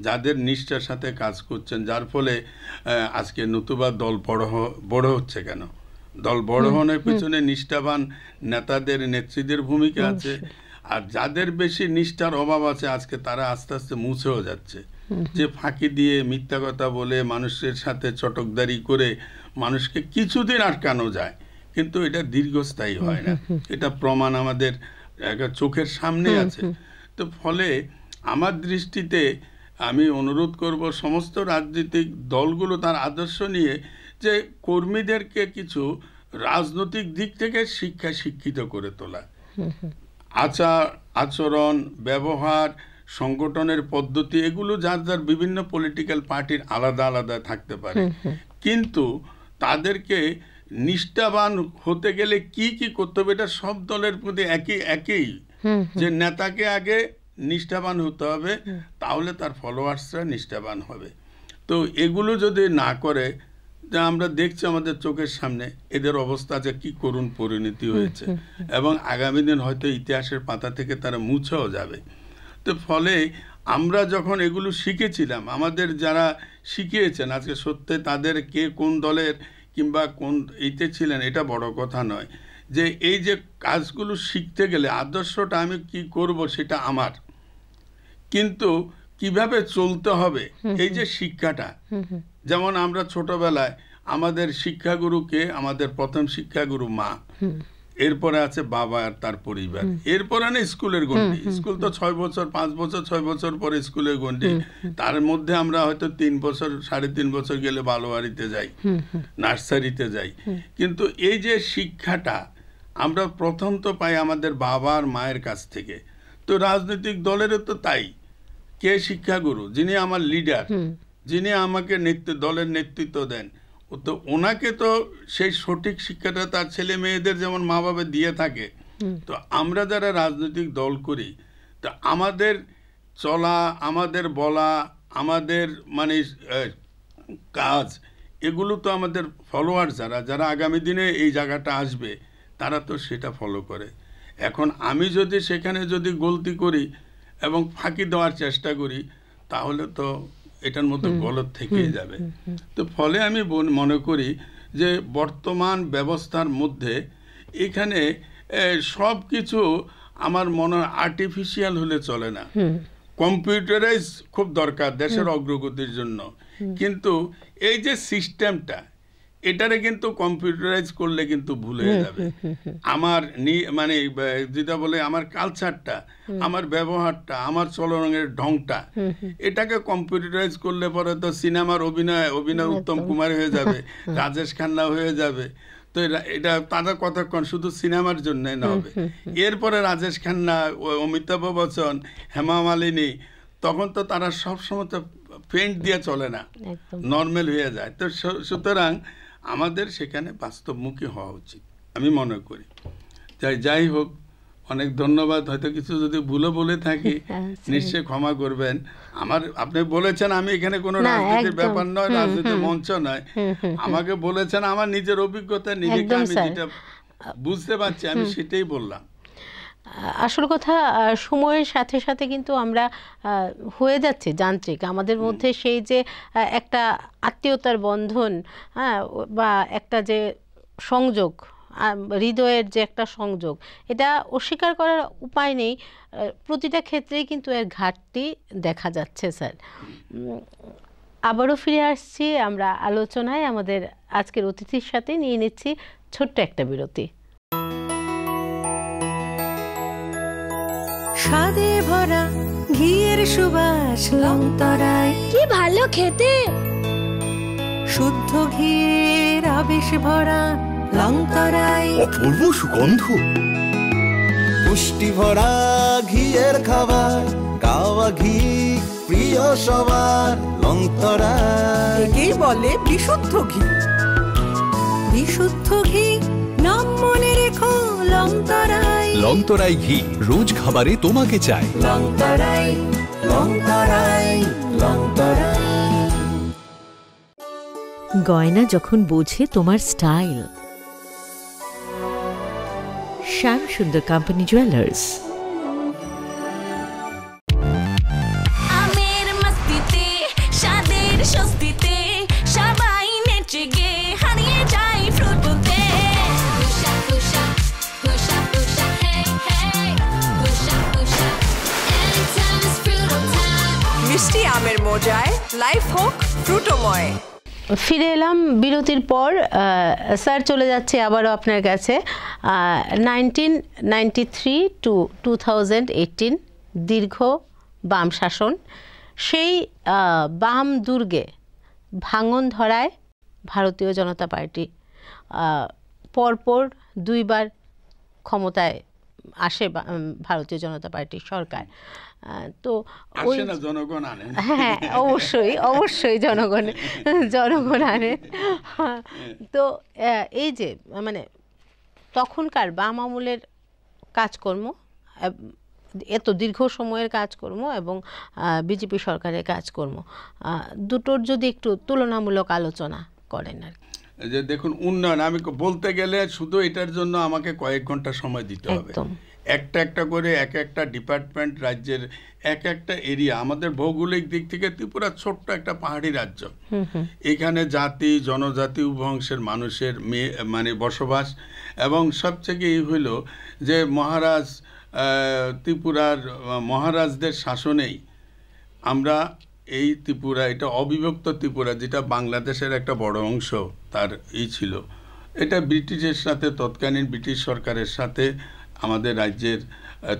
যাদের নিষ্ঠার সাথে কাজ করছেন, যার ফলে আজকে নতুবা দল বড় হচ্ছে কেন? দল বড় হওয়ার পেছনে নিষ্ঠাবান নেতাদের, নেত্রীদের ভূমিকা আছে। আর যাদের বেশি নিষ্ঠার অভাব আছে আজকে তারা আস্তে আস্তে মুছেও যাচ্ছে। যে ফাঁকি দিয়ে মিথ্যা কথা বলে মানুষের সাথে চটকদারি করে মানুষকে কিছুদিন আটকানো যায়, কিন্তু এটা দীর্ঘস্থায়ী হয় না। এটা প্রমাণ আমাদের চোখের সামনে আছে। তো ফলে আমার দৃষ্টিতে আমি অনুরোধ করব সমস্ত রাজনৈতিক দলগুলো তার আদর্শ নিয়ে যে কর্মীদেরকে কিছু রাজনৈতিক দিক থেকে শিক্ষিত করে তোলা, আচরণ, ব্যবহার, সংগঠনের পদ্ধতি, এগুলো যার যার বিভিন্ন পলিটিক্যাল পার্টির আলাদা আলাদা থাকতে পারে, কিন্তু তাদেরকে নিষ্ঠাবান হতে গেলে কি কি করতে হবে এটা সব দলের প্রতি একই যে নেতাকে আগে নিষ্ঠাবান হতে হবে, তাহলে তার ফলোয়ার্সরা নিষ্ঠাবান হবে। তো এগুলো যদি না করে, যা আমরা দেখছি আমাদের চোখের সামনে এদের অবস্থা যে কি করুণ পরিণতি হয়েছে, এবং আগামী দিন হয়তো ইতিহাসের পাতা থেকে তারা মুছেও যাবে। তো ফলে আমরা যখন এগুলো শিখেছিলাম, আমাদের যারা শিখিয়েছেন আজকে সত্যি তাদের কে কোন দলের কিংবা কোন এইতে ছিলেন এটা বড় কথা নয়, যে এই যে কাজগুলো শিখতে গেলে আদর্শটা আমি কি করব সেটা আমার, কিন্তু কিভাবে চলতে হবে এই যে শিক্ষাটা, যেমন আমরা ছোটবেলায় আমাদের শিক্ষাগুরুকে, আমাদের প্রথম শিক্ষাগুরু মা, এরপরে আছে বাবা আর তার পরিবার, এরপরে না স্কুলের গণ্ডি। স্কুল তো 6 বছর 5 বছর 6 বছর পরে স্কুলের গণ্ডি, তার মধ্যে আমরা হয়তো 3 বছর 3.5 বছর গেলে বালুয়ারিতে যাই, নার্সারিতে যাই। কিন্তু এই যে শিক্ষাটা আমরা প্রথম তো পাই আমাদের বাবা আর মায়ের কাছ থেকে। তো রাজনৈতিক দলেরও তো তাই, কে শিক্ষাগুরু, যিনি আমার লিডার, যিনি আমাকে দলের নেতৃত্ব দেন, তো ওনাকে তো সেই সঠিক শিক্ষাটা তার ছেলে মেয়েদের যেমন মা বাবা দিয়ে থাকে। তো আমরা যারা রাজনৈতিক দল করি, তো আমাদের চলা, আমাদের বলা, আমাদের মানে কাজ, এগুলো তো আমাদের ফলোয়ার যারা আগামী দিনে এই জায়গাটা আসবে তারা তো সেটা ফলো করে। এখন আমি যদি সেখানে যদি গলতি করি এবং ফাঁকি দেওয়ার চেষ্টা করি, তাহলে তো এটার মধ্যে গলত থেকে যাবে। তো ফলে আমি মনে করি যে বর্তমান ব্যবস্থার মধ্যে এখানে সব কিছু আমার মনে হয় আর্টিফিশিয়াল হলে চলে না। কম্পিউটারাইজ খুব দরকার দেশের অগ্রগতির জন্য, কিন্তু এই যে সিস্টেমটা, এটারে কিন্তু কম্পিউটারাইজ করলে কিন্তু ভুল হয়ে যাবে। আমার মানে যেটা বলে আমার কালচারটা, আমার ব্যবহারটা, আমার চলনের ঢংটা, এটাকে কম্পিউটারাইজ করলে পরে তো সিনেমার অভিনয় উত্তম কুমার হয়ে যাবে, রাজেশ খান্না হয়ে যাবে। তো এটা তারা কতক্ষণ শুধু সিনেমার জন্য না হবে, এরপরে রাজেশ খান্না, অমিতাভ বচ্চন, হেমা মালিনী, তখন তো তারা সবসময় তো পেন্ট দিয়ে চলে না, নর্মাল হয়ে যায়। তো সুতরাং আমাদের সেখানে বাস্তবমুখী হওয়া উচিত আমি মনে করি। যাই হোক, অনেক ধন্যবাদ। হয়তো কিছু যদি ভুলও বলে থাকি নিশ্চয়ই ক্ষমা করবেন। আপনি বলেছেন আমি এখানে কোনো রাজনীতির ব্যাপার নয়, রাজনীতির মঞ্চ নয়, আমাকে বলেছেন আমার নিজের অভিজ্ঞতা, নিজেকে আমি যেটা বুঝতে পারছি আমি সেটাই বললাম। আসল কথা, সময়ের সাথে সাথে কিন্তু আমরা হয়ে যাচ্ছে যান্ত্রিক, আমাদের মধ্যে সেই যে একটা আত্মীয়তার বন্ধন, বা একটা যে সংযোগ, হৃদয়ের যে একটা সংযোগ, এটা অস্বীকার করার উপায় নেই। প্রতিটা ক্ষেত্রেই কিন্তু এর ঘাটতি দেখা যাচ্ছে। স্যার, আবারও ফিরে আসছি আমরা আলোচনায়। আমাদের আজকের অতিথির সাথে নিয়ে নিচ্ছি ছোট্ট একটা বিরতি। স্বাদে ভরা ঘিয়ের সুবাস লংতরায়, কি ভালো খেতে। শুদ্ধ ঘিয়ের আবেশ ভরা লংতরায়, অপূর্ব সুগন্ধ। পুষ্টি ভরা ঘিয়ের খাবার, গাওয়া ঘি প্রিয় সবার লংতরায়। একেই বলে বিশুদ্ধ ঘি। বিশুদ্ধ ঘি নাম মনে রেখো লংতরায়। লংতরাই ঘি রোজ খাবারে তোমাকে চাই। লংতরাই লংতরাই লংতরাই। গয়না যখন বোঝে তোমার স্টাইল, শ্যাম সুন্দর কোম্পানি জুয়েলার্স। আমের মস্তিতে স্বাদের স্বস্তিতে সবাই নেচে গে হারিয়ে যায় ফ্রুট বুতে। হুশা হুশা হুশা হুশা হে হে হুশা হুশা এনিটাইম ইজ ফ্রুটো টাইম। মিষ্টি আমের মজায় লাইফ হোক ফ্রুটোময়। ফিরে এলাম বিরতির পর। স্যার চলে যাচ্ছে আবারও আপনার কাছে। 1993 to 2018 দীর্ঘ বাম শাসন, সেই বাম দুর্গে ভাঙন ধরায় ভারতীয় জনতা পার্টি। পরপর দুইবার ক্ষমতায় আসে ভারতীয় জনতা পার্টির সরকার। তো জনগণ আনে, হ্যাঁ অবশ্যই অবশ্যই জনগণ আনে। তো এই যে মানে তখনকার বাম আমলের কাজকর্ম, এত দীর্ঘ সময়ের কাজকর্ম এবং বিজেপি সরকারের কাজকর্ম, দুটোর যদি একটু তুলনামূলক আলোচনা করেন আর কি। যে দেখুন, উন্নয়ন আমি বলতে গেলে শুধু এটার জন্য আমাকে কয়েক ঘন্টা সময় দিতে হবে। একটা একটা করে এক একটা ডিপার্টমেন্ট, রাজ্যের এক একটা এরিয়া। আমাদের ভৌগোলিক দিক থেকে ত্রিপুরা ছোট্ট একটা পাহাড়ি রাজ্য। এখানে জাতি জনজাতি উভংশের মানুষের মানে বসবাস, এবং সবথেকে এই হইল যে মহারাজ ত্রিপুরার মহারাজদের শাসনেই আমরা এই ত্রিপুরা, এটা অবিভক্ত ত্রিপুরা, যেটা বাংলাদেশের একটা বড় অংশ তার ছিল, এটা ব্রিটিশের সাথে, তৎকালীন ব্রিটিশ সরকারের সাথে আমাদের রাজ্যের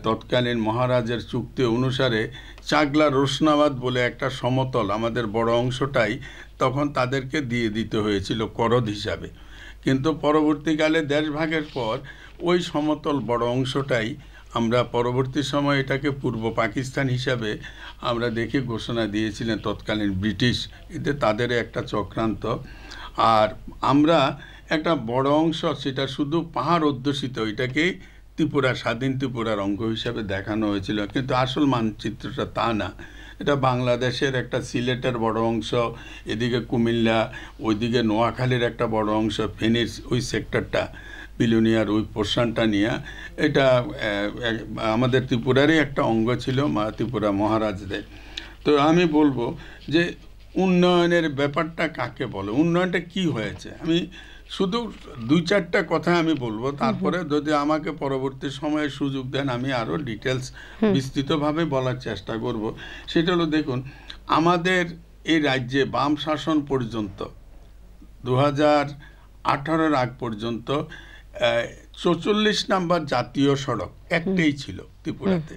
তৎকালীন মহারাজের চুক্তি অনুসারে চাগলা রোশনাবাদ বলে একটা সমতল, আমাদের বড় অংশটাই তখন তাদেরকে দিয়ে দিতে হয়েছিল করদ হিসাবে। কিন্তু পরবর্তীকালে দেশভাগের পর ওই সমতল বড় অংশটাই আমরা পরবর্তী সময় এটাকে পূর্ব পাকিস্তান হিসাবে আমরা দেখে ঘোষণা দিয়েছিলেন তৎকালীন ব্রিটিশ। এতে তাদের একটা চক্রান্ত। আর আমরা একটা বড় অংশ, সেটা শুধু পাহাড় অধ্যুষিত, এটাকেই ত্রিপুরা, স্বাধীন ত্রিপুরার অঙ্গ হিসাবে দেখানো হয়েছিল, কিন্তু আসল মানচিত্রটা তা না। এটা বাংলাদেশের একটা সিলেটের বড় অংশ, এদিকে কুমিল্লা, ওইদিকে নোয়াখালীর একটা বড় অংশ, ফেনীর ওই সেক্টরটা, বিলুনিয়ার ওই পোর্শনটা নিয়ে এটা আমাদের ত্রিপুরারই একটা অঙ্গ ছিল, ত্রিপুরা মহারাজদের। তো আমি বলবো যে উন্নয়নের ব্যাপারটা কাকে বলে, উন্নয়নটা কি হয়েছে, আমি শুধু দুই চারটা কথা আমি বলবো, তারপরে যদি আমাকে পরবর্তী সময়ে সুযোগ দেন আমি আরও ডিটেলস বিস্তৃতভাবে বলার চেষ্টা করব। সেটা হলো, দেখুন আমাদের এই রাজ্যে বাম শাসন পর্যন্ত 2018 আগ পর্যন্ত 44 নম্বর জাতীয় সড়ক একটাই ছিল ত্রিপুরাতে।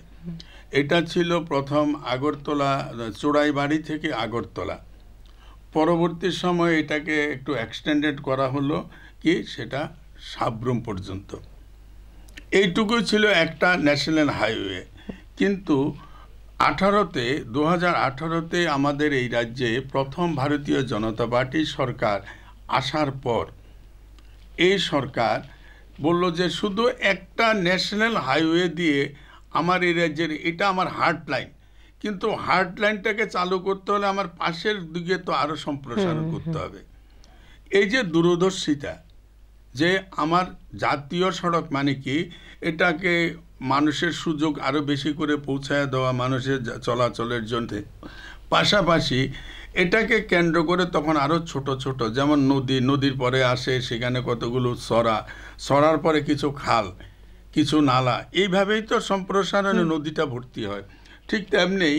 এটা ছিল প্রথম আগরতলা, চোরাইবাড়ি থেকে আগরতলা। পরবর্তী সময়ে এটাকে একটু এক্সটেন্ডেড করা হলো, কি সেটা সাবরুম পর্যন্ত। এইটুকুই ছিল একটা ন্যাশনাল হাইওয়ে। কিন্তু 2018-তে আমাদের এই রাজ্যে প্রথম ভারতীয় জনতা পার্টি সরকার আসার পর এই সরকার বলল যে শুধু একটা ন্যাশনাল হাইওয়ে দিয়ে আমার এই রাজ্যের, এটা আমার হার্ট লাইন, কিন্তু হার্ট লাইনটাকে চালু করতে হলে আমার পাশের দিকে তো আরও সম্প্রসারণ করতে হবে। এই যে দূরদর্শিতা, যে আমার জাতীয় সড়ক মানে কি, এটাকে মানুষের সুযোগ আরও বেশি করে পৌঁছায় দেওয়া মানুষের চলাচলের জন্য, পাশাপাশি এটাকে কেন্দ্র করে তখন আরও ছোট ছোট, যেমন নদীর পরে আসে, সেখানে কতগুলো সরার পরে কিছু খাল, কিছু নালা, এইভাবেই তো সম্প্রসারণে নদীটা ভর্তি হয়। ঠিক তেমনি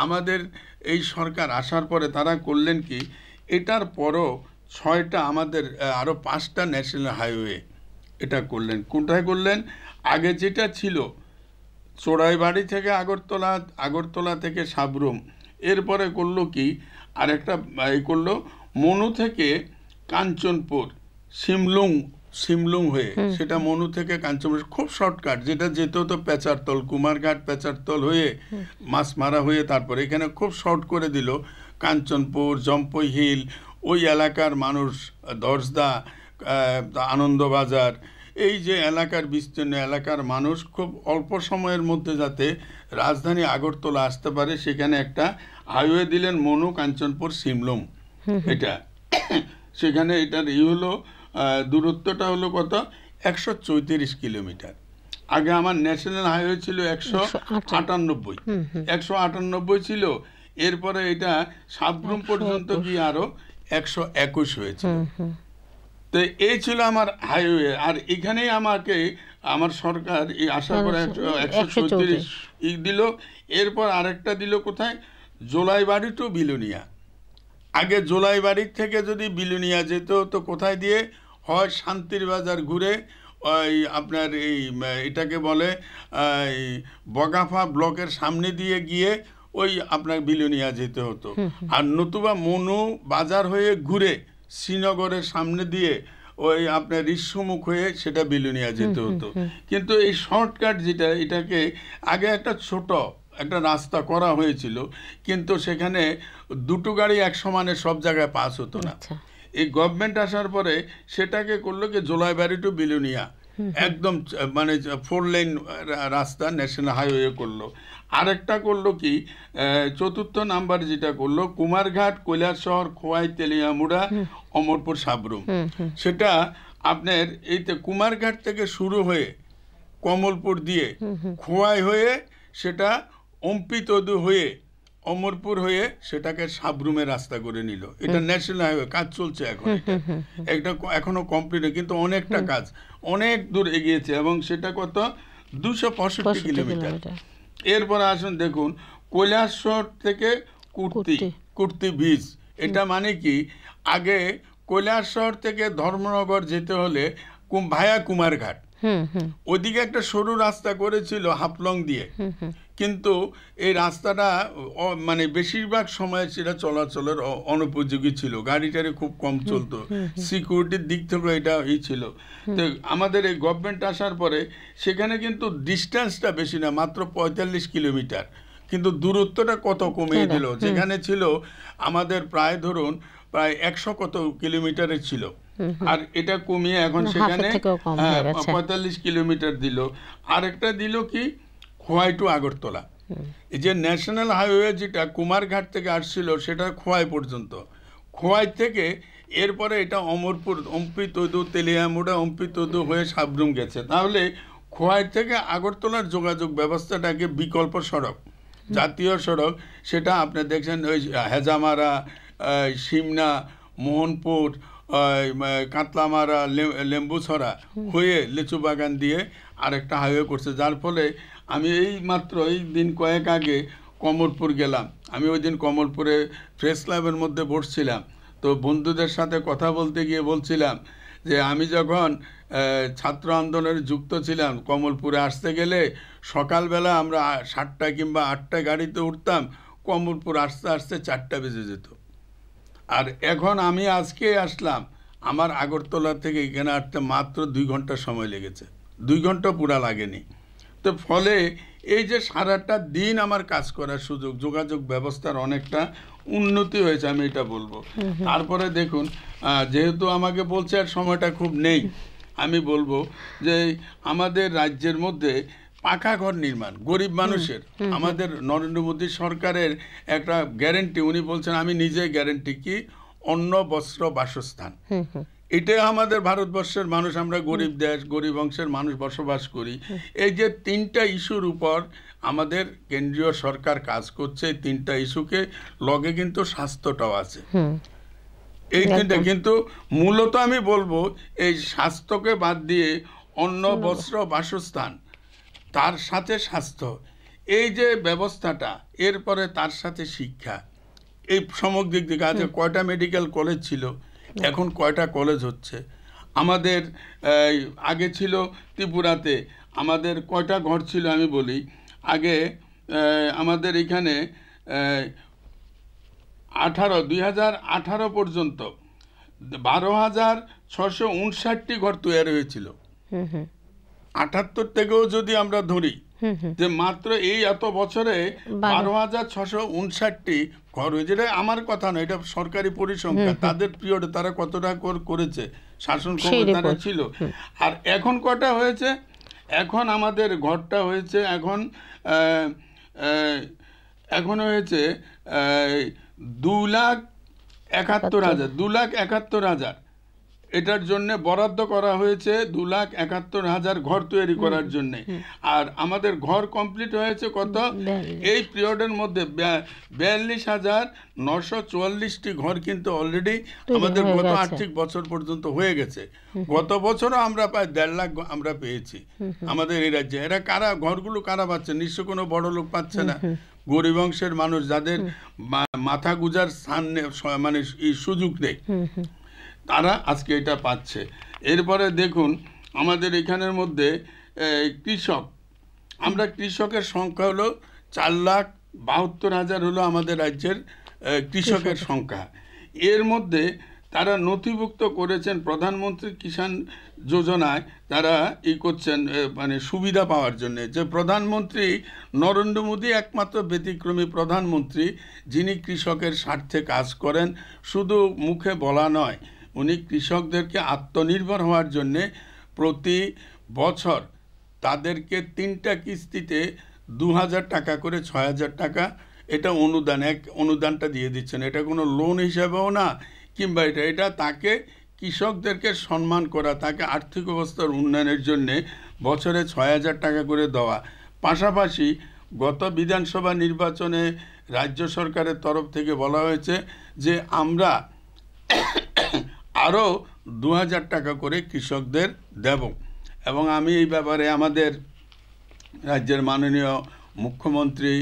আমাদের এই সরকার আসার পরে তারা করলেন কি, এটার পরও 6টা আমাদের আরও 5টা ন্যাশনাল হাইওয়ে এটা করলেন। কোনটায় করলেন? আগে যেটা ছিল চোরাইবাড়ি থেকে আগরতলা, আগরতলা থেকে সাবরুম, এরপরে করলো কি আরেকটা করলো মনু থেকে কাঞ্চনপুর, সিমলুং হয়ে, সেটা মনু থেকে কাঞ্চনপুর, খুব শর্টকাট, যেটা যেত তো পেচারতল, কুমারঘাট পেচারতল হয়ে মাছমারা হয়ে, তারপরে এখানে খুব শর্ট করে দিল কাঞ্চনপুর, জম্পই হিল, ওই এলাকার মানুষ, দর্শদা, আনন্দবাজার, এই যে এলাকার বিস্তীর্ণ এলাকার মানুষ খুব অল্প সময়ের মধ্যে যাতে রাজধানী আগরতলা আসতে পারে সেখানে একটা হাইওয়ে দিলেন মনু কাঞ্চনপুর সিমলুম। এটা সেখানে এটার হলো দূরত্বটা হলো কত 134 কিলোমিটার। আগে আমার ন্যাশনাল হাইওয়ে ছিল 198 ছিল, এরপরে এটা সাবরুম পর্যন্ত গিয়ে আরো 121 হয়েছিল। তো এই ছিল আমার হাইওয়ে। আর এখানেই আমাকে আমার সরকার এই আশা করে 134 দিল। এরপর আরেকটা দিল কোথায়, জোলাইবাড়ি টু বিলোনিয়া। আগে জোলাইবাড়ির থেকে যদি বিলোনিয়া যেত তো কোথায় দিয়ে, হয় শান্তির বাজার ঘুরে ওই আপনার এটাকে বলে বগাফা ব্লকের সামনে দিয়ে গিয়ে ওই আপনার বিলোনিয়া যেতে হতো, আর নতুবা মনু বাজার হয়ে ঘুরে শ্রীনগরের সামনে দিয়ে ওই আপনার ঋষ্যমুখ হয়ে সেটা বিলোনিয়া যেতে হতো। কিন্তু এই শর্টকাট যেটা, এটাকে আগে একটা ছোট একটা রাস্তা করা হয়েছিল, কিন্তু সেখানে দুটো গাড়ি এক সমানে সব জায়গায় পাস হতো না। এই গভর্নমেন্ট আসার পরে সেটাকে করলো কি জোলাইবাড়ি টু বিলোনিয়া একদম মানে 4 লেন রাস্তা ন্যাশনাল হাইওয়ে করলো। আরেকটা করলো কি, 4র্থ নাম্বার যেটা করলো কুমারঘাট, কৈলাসহর, খোয়াই, তেলিয়ামুড়া, অমরপুর, সাবরুম। সেটা আপনার এইতে কুমারঘাট থেকে শুরু হয়ে কমলপুর দিয়ে খোয়াই হয়ে সেটা অম্পিতদু হয়ে অমরপুর হয়ে সেটাকে সাবরুমের রাস্তা করে নিল। এটা ন্যাশনাল হাইওয়ে, কাজ চলছে এখন, এটা এখনো কমপ্লিট, কিন্তু অনেকটা কাজ অনেক দূর এগিয়েছে এবং সেটা কত 265 কিলোমিটার। এরপর আসুন দেখুন কৈলাসহর থেকে কুর্তি ব্রিজ। এটা মানে কি, আগে কৈলাসহর থেকে ধর্মনগর যেতে হলে ভায়া কুমারঘাট, ওইদিকে একটা সরু রাস্তা করেছিল হাফলং দিয়ে, কিন্তু এই রাস্তাটা মানে বেশিরভাগ সময় সেটা চলাচলের অনুপযোগী ছিল, গাড়ি টাড়ি খুব কম চলতো, সিকিউরিটির দিক থেকে এটা ছিল। তো আমাদের এই গভর্নমেন্ট আসার পরে সেখানে কিন্তু ডিস্টেন্সটা বেশি না, মাত্র 45 কিলোমিটার, কিন্তু দূরত্বটা কত কমিয়ে দিল। যেখানে ছিল আমাদের প্রায় ধরুন প্রায় 100 কত কিলোমিটারের ছিল, আর এটা কমিয়ে এখন সেখানে 45 কিলোমিটার দিল। আরেকটা দিল কি, খোয়াই টু আগরতলা। এই যে ন্যাশনাল হাইওয়ে যেটা কুমারঘাট থেকে আসছিল সেটা খোয়াই পর্যন্ত, খোয়াই থেকে এরপরে এটা অমরপুর, অম্পিতদু, তেলিয়ামুড়া, অম্পিতদু হয়ে সাবরুম গেছে। তাহলে খোয়াই থেকে আগরতলার যোগাযোগ ব্যবস্থাটাকে বিকল্প সড়ক, জাতীয় সড়ক, সেটা আপনি দেখছেন ওই হেজামারা, সিমনা, মোহনপুর, কাতলামারা, লেম্বুছড়া হয়ে লিচু বাগান দিয়ে আরেকটা হাইওয়ে করছে। যার ফলে আমি এই মাত্র এই দিন কয়েক আগে কমলপুর গেলাম। আমি ওই দিন কমলপুরে প্রেস ক্লাবের মধ্যে বসছিলাম, তো বন্ধুদের সাথে কথা বলতে গিয়ে বলছিলাম যে আমি যখন ছাত্র আন্দোলনে যুক্ত ছিলাম, কমলপুরে আসতে গেলে সকালবেলা আমরা 7টা কিংবা 8টা গাড়িতে উঠতাম, কমলপুর আসতে আসতে 4টা বেজে যেত। আর এখন আমি আজকে আসলাম, আমার আগরতলা থেকে এখানে আসতে মাত্র 2 ঘন্টা সময় লেগেছে, 2 ঘন্টা পুরা লাগেনি। তো ফলে এই যে সারাটা দিন আমার কাজ করার সুযোগ, যোগাযোগ ব্যবস্থার অনেকটা উন্নতি হয়েছে, আমি এটা বলবো। তারপরে দেখুন, যেহেতু আমাকে বলছে আর সময়টা খুব নেই, আমি বলবো যে আমাদের রাজ্যের মধ্যে পাকা ঘর নির্মাণ গরিব মানুষের, আমাদের নরেন্দ্র মোদী সরকারের একটা গ্যারেন্টি, উনি বলছেন আমি নিজে গ্যারেন্টি কি, অন্ন, বস্ত্র, বাসস্থান। এটাই আমাদের ভারতবর্ষের মানুষ, আমরা গরিব দেশ, গরিব অংশের মানুষ বসবাস করি। এই যে 3টা ইস্যুর উপর আমাদের কেন্দ্রীয় সরকার কাজ করছে, 3টা ইস্যুকে লগে কিন্তু স্বাস্থ্যটাও আছে, এই 3টা। কিন্তু মূলত আমি বলবো এই স্বাস্থ্যকে বাদ দিয়ে অন্ন, বস্ত্র, বাসস্থান, তার সাথে স্বাস্থ্য, এই যে ব্যবস্থাটা, এরপরে তার সাথে শিক্ষা, এই সমগ্র দিক থেকে আজ কয়টা মেডিকেল কলেজ ছিল, এখন কয়টা কলেজ হচ্ছে। আমাদের আগে ছিল ত্রিপুরাতে আমাদের কয়টা ঘর ছিল আমি বলি, আগে আমাদের এখানে 2018 পর্যন্ত 12,659টি ঘর তৈরি হয়েছিল। 78 থেকেও যদি আমরা ধরি যে মাত্র এই এত বছরে 12,659টি ঘর হয়েছে। যেটা আমার কথা নয়, এটা সরকারি পরিসংখ্যান। তাদের পিরিয়ডে তারা কতটা করেছে, শাসন ক্ষমতাটা ছিল। আর এখন কটা হয়েছে, এখন আমাদের ঘরটা হয়েছে এখন হয়েছে 2,71,000 2,71,000। এটার জন্য বরাদ্দ করা হয়েছে 2,71,000 ঘর তৈরি করার জন্য। আর আমাদের ঘর কমপ্লিট হয়েছে কত, এই পিরিয়ডের মধ্যে 42,944টি ঘর কিন্তু অলরেডি আমাদের গত আর্থিক বছর পর্যন্ত হয়ে গেছে। গত বছরও আমরা প্রায় 1.5 লাখ আমরা পেয়েছি আমাদের এই রাজ্যে। এরা কারা, ঘরগুলো কারা পাচ্ছে? নিশ্চয় কোনো বড় লোক পাচ্ছে না, গরিব অংশের মানুষ যাদের মাথা গুজার স্থান মানে সুযোগ নেই, তারা আজকে এটা পাচ্ছে। এরপরে দেখুন আমাদের এখানের মধ্যে কৃষক, আমরা কৃষকের সংখ্যা হলো 4,72,000 হলো আমাদের রাজ্যের কৃষকের সংখ্যা। এর মধ্যে তারা নথিভুক্ত করেছেন প্রধানমন্ত্রী কিষাণ যোজনায়, তারা করছেন মানে সুবিধা পাওয়ার জন্য। যে প্রধানমন্ত্রী নরেন্দ্র মোদী একমাত্র ব্যতিক্রমী প্রধানমন্ত্রী যিনি কৃষকের স্বার্থে কাজ করেন, শুধু মুখে বলা নয়, উনি কৃষকদেরকে আত্মনির্ভর হওয়ার জন্যে প্রতি বছর তাদেরকে 3টা কিস্তিতে 2,000 টাকা করে 6,000 টাকা এটা অনুদানটা দিয়ে দিচ্ছেন। এটা কোনো লোন হিসাবেও না, কিংবা এটা তাকে কৃষকদেরকে সম্মান করা, তাকে আর্থিক অবস্থার উন্নয়নের জন্যে বছরে 6,000 টাকা করে দেওয়া। পাশাপাশি গত বিধানসভা নির্বাচনে রাজ্য সরকারের তরফ থেকে বলা হয়েছে যে আমরা আরও 2,000 টাকা করে কৃষকদের দেব। এবং আমি এই ব্যাপারে আমাদের রাজ্যের মাননীয় মুখ্যমন্ত্রী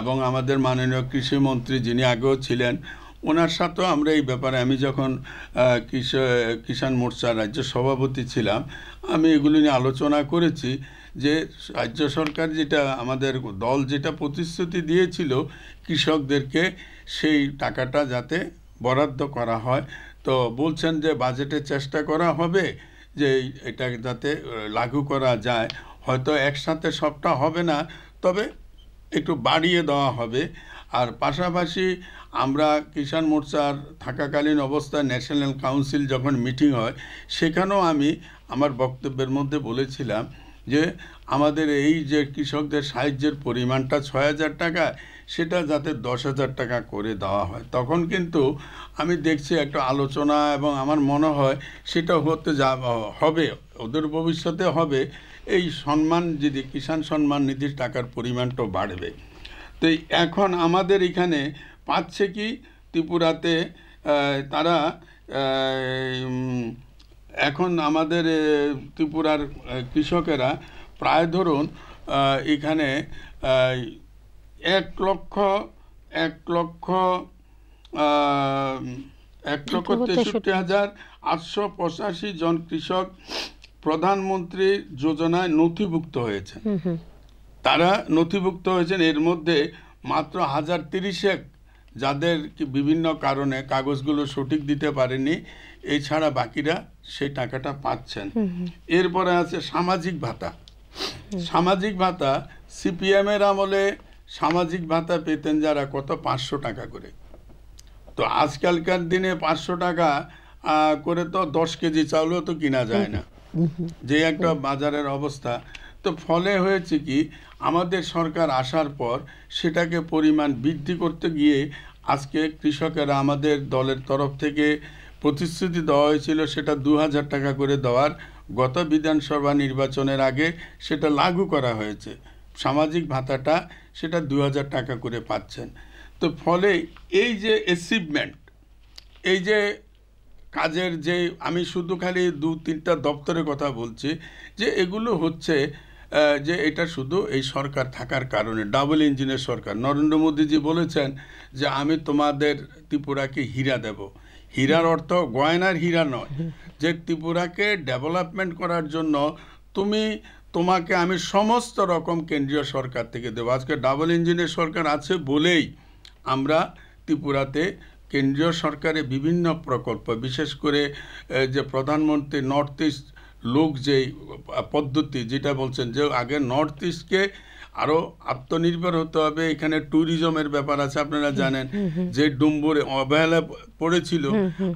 এবং আমাদের মাননীয় কৃষিমন্ত্রী যিনি আগেও ছিলেন, ওনার সাথেও আমরা এই ব্যাপারে, আমি যখন কিষাণ মোর্চার রাজ্য সভাপতি ছিলাম, আমি এগুলি নিয়ে আলোচনা করেছি যে রাজ্য সরকার যেটা, আমাদের দল যেটা প্রতিশ্রুতি দিয়েছিল কৃষকদেরকে, সেই টাকাটা যাতে বরাদ্দ করা হয়। তো বলছেন যে বাজেটে চেষ্টা করা হবে যে এটা যাতে লাগু করা যায়। হয়তো একসাথে সবটা হবে না, তবে একটু বাড়িয়ে দেওয়া হবে। আর পাশাপাশি আমরা কিষাণ মোর্চার থাকাকালীন অবস্থায় ন্যাশনাল কাউন্সিল যখন মিটিং হয়, সেখানেও আমি আমার বক্তব্যের মধ্যে বলেছিলাম যে আমাদের এই যে কৃষকদের সাহায্যের পরিমাণটা 6,000 টাকা, সেটা যাতে 10,000 টাকা করে দেওয়া হয়। তখন কিন্তু আমি দেখছি একটা আলোচনা, এবং আমার মনে হয় সেটা হবে, ওদের ভবিষ্যতে হবে। এই সম্মান যদি কিষাণ সম্মান নিধির টাকার পরিমাণটাও বাড়বে। তো এখন আমাদের এখানে পাচ্ছে কি, ত্রিপুরাতে তারা এখন আমাদের ত্রিপুরার কৃষকেরা প্রায় ধরুন এখানে 1,63,885 জন কৃষক প্রধানমন্ত্রী যোজনায় নথিভুক্ত হয়েছে। তারা নথিভুক্ত হয়েছেন, এর মধ্যে মাত্র 1,030 যাদের বিভিন্ন কারণে কাগজগুলো সঠিক দিতে পারেনি, এছাড়া বাকিরা সেই টাকাটা পাচ্ছেন। এরপরে আছে সামাজিক ভাতা। সামাজিক ভাতা সিপিএমের আমলে সামাজিক ভাতা পেতেন যারা কত, 500 টাকা করে। তো আজকালকার দিনে 500 টাকা করে তো 10 কেজি চাউলও তো কিনা যায় না, যে একটা বাজারের অবস্থা। তো ফলে হয়েছে কি, আমাদের সরকার আসার পর সেটাকে পরিমাণ বৃদ্ধি করতে গিয়ে আজকে কৃষকেরা, আমাদের দলের তরফ থেকে প্রতিশ্রুতি দেওয়া হয়েছিল সেটা 2,000 টাকা করে দেওয়ার, গত বিধানসভা নির্বাচনের আগে সেটা লাগু করা হয়েছে। সামাজিক ভাতাটা সেটা 2,000 টাকা করে পাচ্ছেন। তো ফলে এই যে অ্যাচিভমেন্ট, এই যে কাজের যে, আমি শুধু খালি 2-3টা দপ্তরের কথা বলছি, যে এগুলো হচ্ছে যে এটা শুধু এই সরকার থাকার কারণে, ডাবল ইঞ্জিনের সরকার। নরেন্দ্র মোদীজি বলেছেন যে আমি তোমাদের ত্রিপুরাকে হীরা দেব। হীরার অর্থ গয়নার হীরা নয়, যে ত্রিপুরাকে ডেভেলপমেন্ট করার জন্য তোমাকে আমি সমস্ত রকম কেন্দ্রীয় সরকার থেকে দেবো। আজকে ডাবল ইঞ্জিনের সরকার আছে বলেই আমরা ত্রিপুরাতে কেন্দ্রীয় সরকারের বিভিন্ন প্রকল্প, বিশেষ করে যে প্রধানমন্ত্রী নর্থ ইস্ট লোক যে পদ্ধতি যেটা বলছেন যে আগে নর্থ ইস্টকে আরও আত্মনির্ভর হতে হবে, এখানে ট্যুরিজমের ব্যাপার আছে আপনারা জানেন, যে ডুম্বুরে অবহেলা পড়েছিল,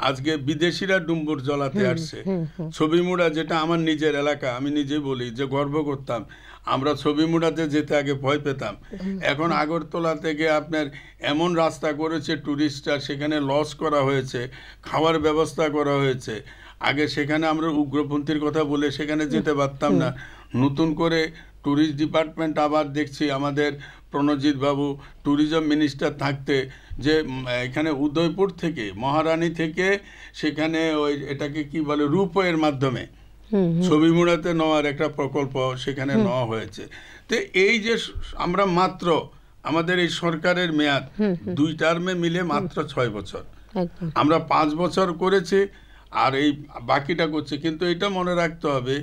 আজকে বিদেশিরা ডুম্বুর জ্বলাতে আসছে। ছবিমুড়া যেটা আমার নিজের এলাকা, আমি নিজে বলি যে গর্ব করতাম, আমরা ছবিমুড়াতে যেতে আগে ভয় পেতাম, এখন আগরতলা থেকে আপনার এমন রাস্তা করেছে ট্যুরিস্টরা, সেখানে লজ করা হয়েছে, খাওয়ার ব্যবস্থা করা হয়েছে। আগে সেখানে আমরা উগ্রপন্থীর কথা বলে সেখানে যেতে পারতাম না। নতুন করে ট্যুরিস্ট ডিপার্টমেন্ট আবার দেখছি আমাদের প্রণজিৎ বাবু ট্যুরিজম মিনিস্টার থাকতে, যে এখানে উদয়পুর থেকে মহারানী থেকে সেখানে ওই এটাকে কি বলে রূপওয়ের মাধ্যমে ছবিমুড়াতে নেওয়ার একটা প্রকল্প সেখানে নেওয়া হয়েছে। তো এই যে আমরা মাত্র আমাদের এই সরকারের মেয়াদ 2 টার্মে মিলে মাত্র 6 বছর, আমরা 5 বছর করেছি আর এই বাকিটা করছে। কিন্তু এটা মনে রাখতে হবে,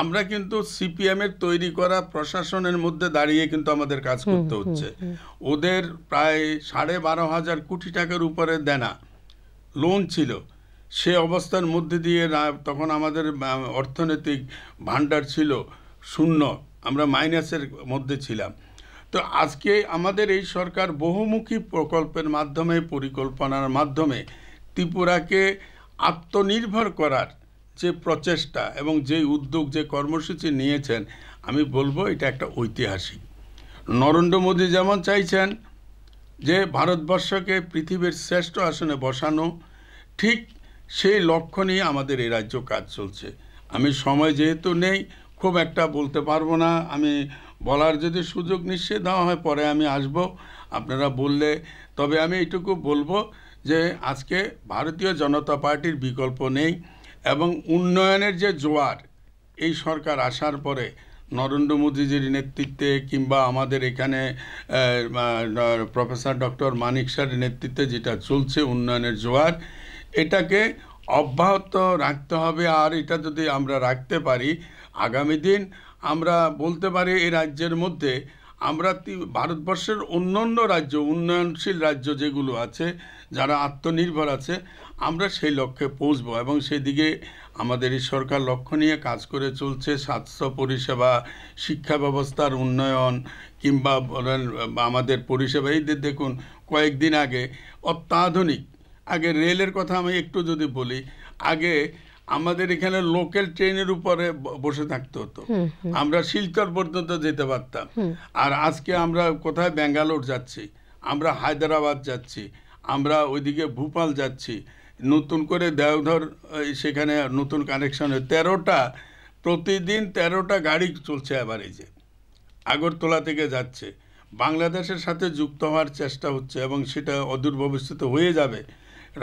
আমরা কিন্তু সিপিএমের তৈরি করা প্রশাসনের মধ্যে দাঁড়িয়ে কিন্তু আমাদের কাজ করতে হচ্ছে। ওদের প্রায় 12,500 কোটি টাকার উপরে দেনা লোন ছিল, সে অবস্থার মধ্যে দিয়ে তখন আমাদের অর্থনৈতিক ভাণ্ডার ছিল শূন্য, আমরা মাইনাসের মধ্যে ছিলাম। তো আজকে আমাদের এই সরকার বহুমুখী প্রকল্পের মাধ্যমে, পরিকল্পনার মাধ্যমে ত্রিপুরাকে আত্মনির্ভর করার যে প্রচেষ্টা এবং যে উদ্যোগ, যে কর্মসূচি নিয়েছেন, আমি বলবো এটা একটা ঐতিহাসিক। নরেন্দ্র মোদী যেমন চাইছেন যে ভারতবর্ষকে পৃথিবীর শ্রেষ্ঠ আসনে বসানো, ঠিক সেই লক্ষ্য নিয়ে আমাদের এই রাজ্য কাজ চলছে। আমি সময় যেহেতু নেই খুব একটা বলতে পারবো না, আমি বলার যদি সুযোগ নিশ্চয় দেওয়া হয় পরে আমি আসব আপনারা বললে। তবে আমি এইটুকু বলবো যে আজকে ভারতীয় জনতা পার্টির বিকল্প নেই, এবং উন্নয়নের যে জোয়ার এই সরকার আসার পরে নরেন্দ্র মোদীজির নেতৃত্বে কিংবা আমাদের এখানে প্রফেসর ডক্টর মানিক স্যারের নেতৃত্বে যেটা চলছে উন্নয়নের জোয়ার, এটাকে অব্যাহত রাখতে হবে। আর এটা যদি আমরা রাখতে পারি, আগামী দিন আমরা বলতে পারি এই রাজ্যের মধ্যে আমরা ভারতবর্ষের অন্যান্য রাজ্য, উন্নয়নশীল রাজ্য যেগুলো আছে, যারা আত্মনির্ভর আছে, আমরা সেই লক্ষ্যে পৌঁছব। এবং সেদিকে আমাদের এই সরকার লক্ষ্য নিয়ে কাজ করে চলছে। স্বাস্থ্য পরিষেবা, শিক্ষা ব্যবস্থার উন্নয়ন, কিংবা বলেন আমাদের পরিষেবা, এই দেখুন কয়েকদিন আগে অত্যাধুনিক, আগে রেলের কথা আমি একটু যদি বলি, আগে আমাদের এখানে লোকাল ট্রেনের উপরে বসে থাকতে হতো, আমরা শিলচর পর্যন্ত যেতে পারতাম। আর আজকে আমরা কোথায় ব্যাঙ্গালোর যাচ্ছি, আমরা হায়দ্রাবাদ যাচ্ছি, আমরা ওইদিকে ভোপাল যাচ্ছি, নতুন করে দেওধর সেখানে নতুন কানেকশন, 13টা প্রতিদিন 13টা গাড়ি চলছে। এবার এই যে আগরতলা থেকে যাচ্ছে, বাংলাদেশের সাথে যুক্ত হওয়ার চেষ্টা হচ্ছে এবং সেটা অদূর ভবিষ্যতে হয়ে যাবে।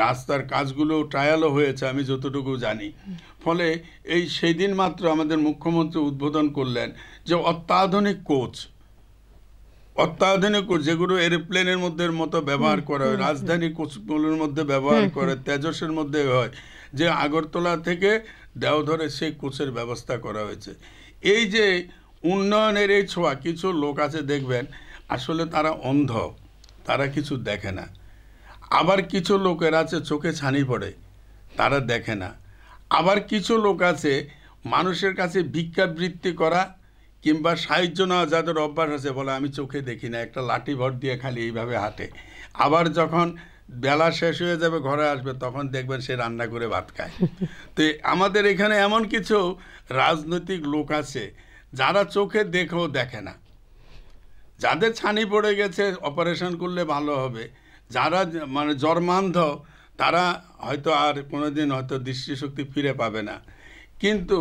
রাস্তার কাজগুলো ট্রায়ালও হয়েছে আমি যতটুকু জানি। ফলে এই সেই দিন মাত্র আমাদের মুখ্যমন্ত্রী উদ্বোধন করলেন যে অত্যাধুনিক কোচ, যেগুলো এরোপ্লেনের মতো ব্যবহার করা হয়, রাজধানী কোচগুলোর মধ্যে ব্যবহার করে, তেজসের মধ্যে হয়, যে আগরতলা থেকে দেওধরে সেই কোচের ব্যবস্থা করা হয়েছে। এই যে উন্নয়নের এই ছোঁয়া, কিছু লোক আছে দেখবেন আসলে তারা অন্ধ, তারা কিছু দেখে না। আবার কিছু লোকের আছে চোখে ছানি পড়ে, তারা দেখে না। আবার কিছু লোক আছে মানুষের কাছে ভিক্ষাবৃত্তি করা কিংবা সাহায্য নেওয়া, যাদের অভ্যাস আছে, বলে আমি চোখে দেখি না, একটা লাঠি ভর দিয়ে খালি এইভাবে হাঁটে। আবার যখন বেলা শেষ হয়ে যাবে, ঘরে আসবে, তখন দেখবেন সে রান্না করে ভাত খায়। তো আমাদের এখানে এমন কিছু রাজনৈতিক লোক আছে যারা চোখে দেখেও দেখে না, যাদের ছানি পড়ে গেছে অপারেশন করলে ভালো হবে, যারা মানে জন্মান্ধ, তারা হয়তো আর কোনোদিন হয়তো দৃষ্টিশক্তি ফিরে পাবে না। কিন্তু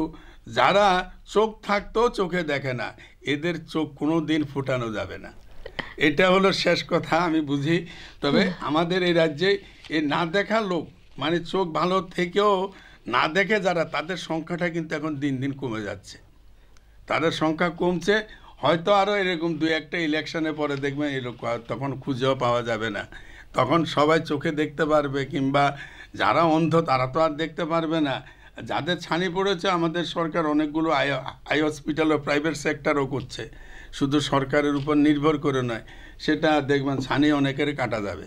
যারা চোখ থাকতেও চোখে দেখে না, এদের চোখ কোনো দিন ফুটানো যাবে না। এটা হলো শেষ কথা আমি বুঝি। তবে আমাদের এই রাজ্যে এই না দেখা লোক, মানে চোখ ভালো থেকেও না দেখে যারা, তাদের সংখ্যাটা কিন্তু এখন দিন দিন কমে যাচ্ছে। তাদের সংখ্যা কমছে, হয়তো আরও এরকম 2-1টা ইলেকশনে পরে দেখবেন এরকম, তখন খুঁজেও পাওয়া যাবে না। তখন সবাই চোখে দেখতে পারবে, কিংবা যারা অন্ধ তারা তো আর দেখতে পারবে না। যাদের ছানি পড়েছে, আমাদের সরকার অনেকগুলো আই হসপিটাল ও প্রাইভেট সেক্টরও করছে, শুধু সরকারের উপর নির্ভর করে নয়, সেটা দেখবেন ছানি অনেকের কাটা যাবে,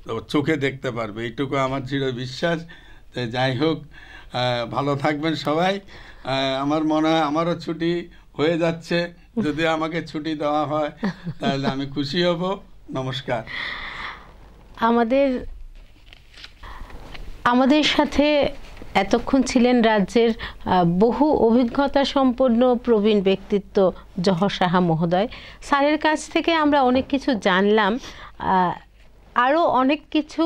তো চোখে দেখতে পারবে, এইটুকু আমার দৃঢ় বিশ্বাস। যাই হোক, ভালো থাকবেন সবাই। আমার মনে হয় আমারও ছুটি হয়ে যাচ্ছে, যদি আমাকে ছুটি দেওয়া হয় তাহলে আমি খুশি হব। নমস্কার। আমাদের সাথে এতক্ষণ ছিলেন রাজ্যের বহু অভিজ্ঞতা সম্পন্ন প্রবীণ ব্যক্তিত্ব জহর সাহা মহোদয়। স্যারের কাছ থেকে আমরা অনেক কিছু জানলাম, আরও অনেক কিছু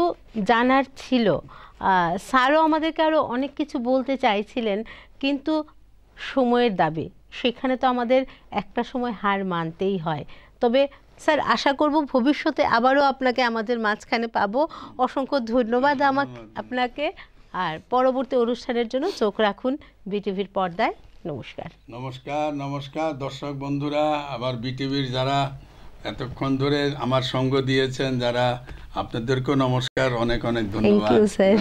জানার ছিল। স্যারও আমাদেরকে আরও অনেক কিছু বলতে চাইছিলেন, কিন্তু সময়ের দাবি, সেখানে তো আমাদের একটা সময় হার মানতেই হয়। তবে স্যার, আশা করব ভবিষ্যতে আবারও আপনাকে আমাদের মাঝখানে পাবো। অসংখ্য ধন্যবাদ আপনাকে। আর পরবর্তী অনুষ্ঠানের জন্য চোখ রাখুন বিটিভির পর্দায়। নমস্কার। নমস্কার। নমস্কার দর্শক বন্ধুরা, আবার বিটিভির যারা এতক্ষণ ধরে আমার সঙ্গ দিয়েছেন, যারা, আপনাদেরকেও নমস্কার, অনেক অনেক ধন্যবাদ। Thank you sir.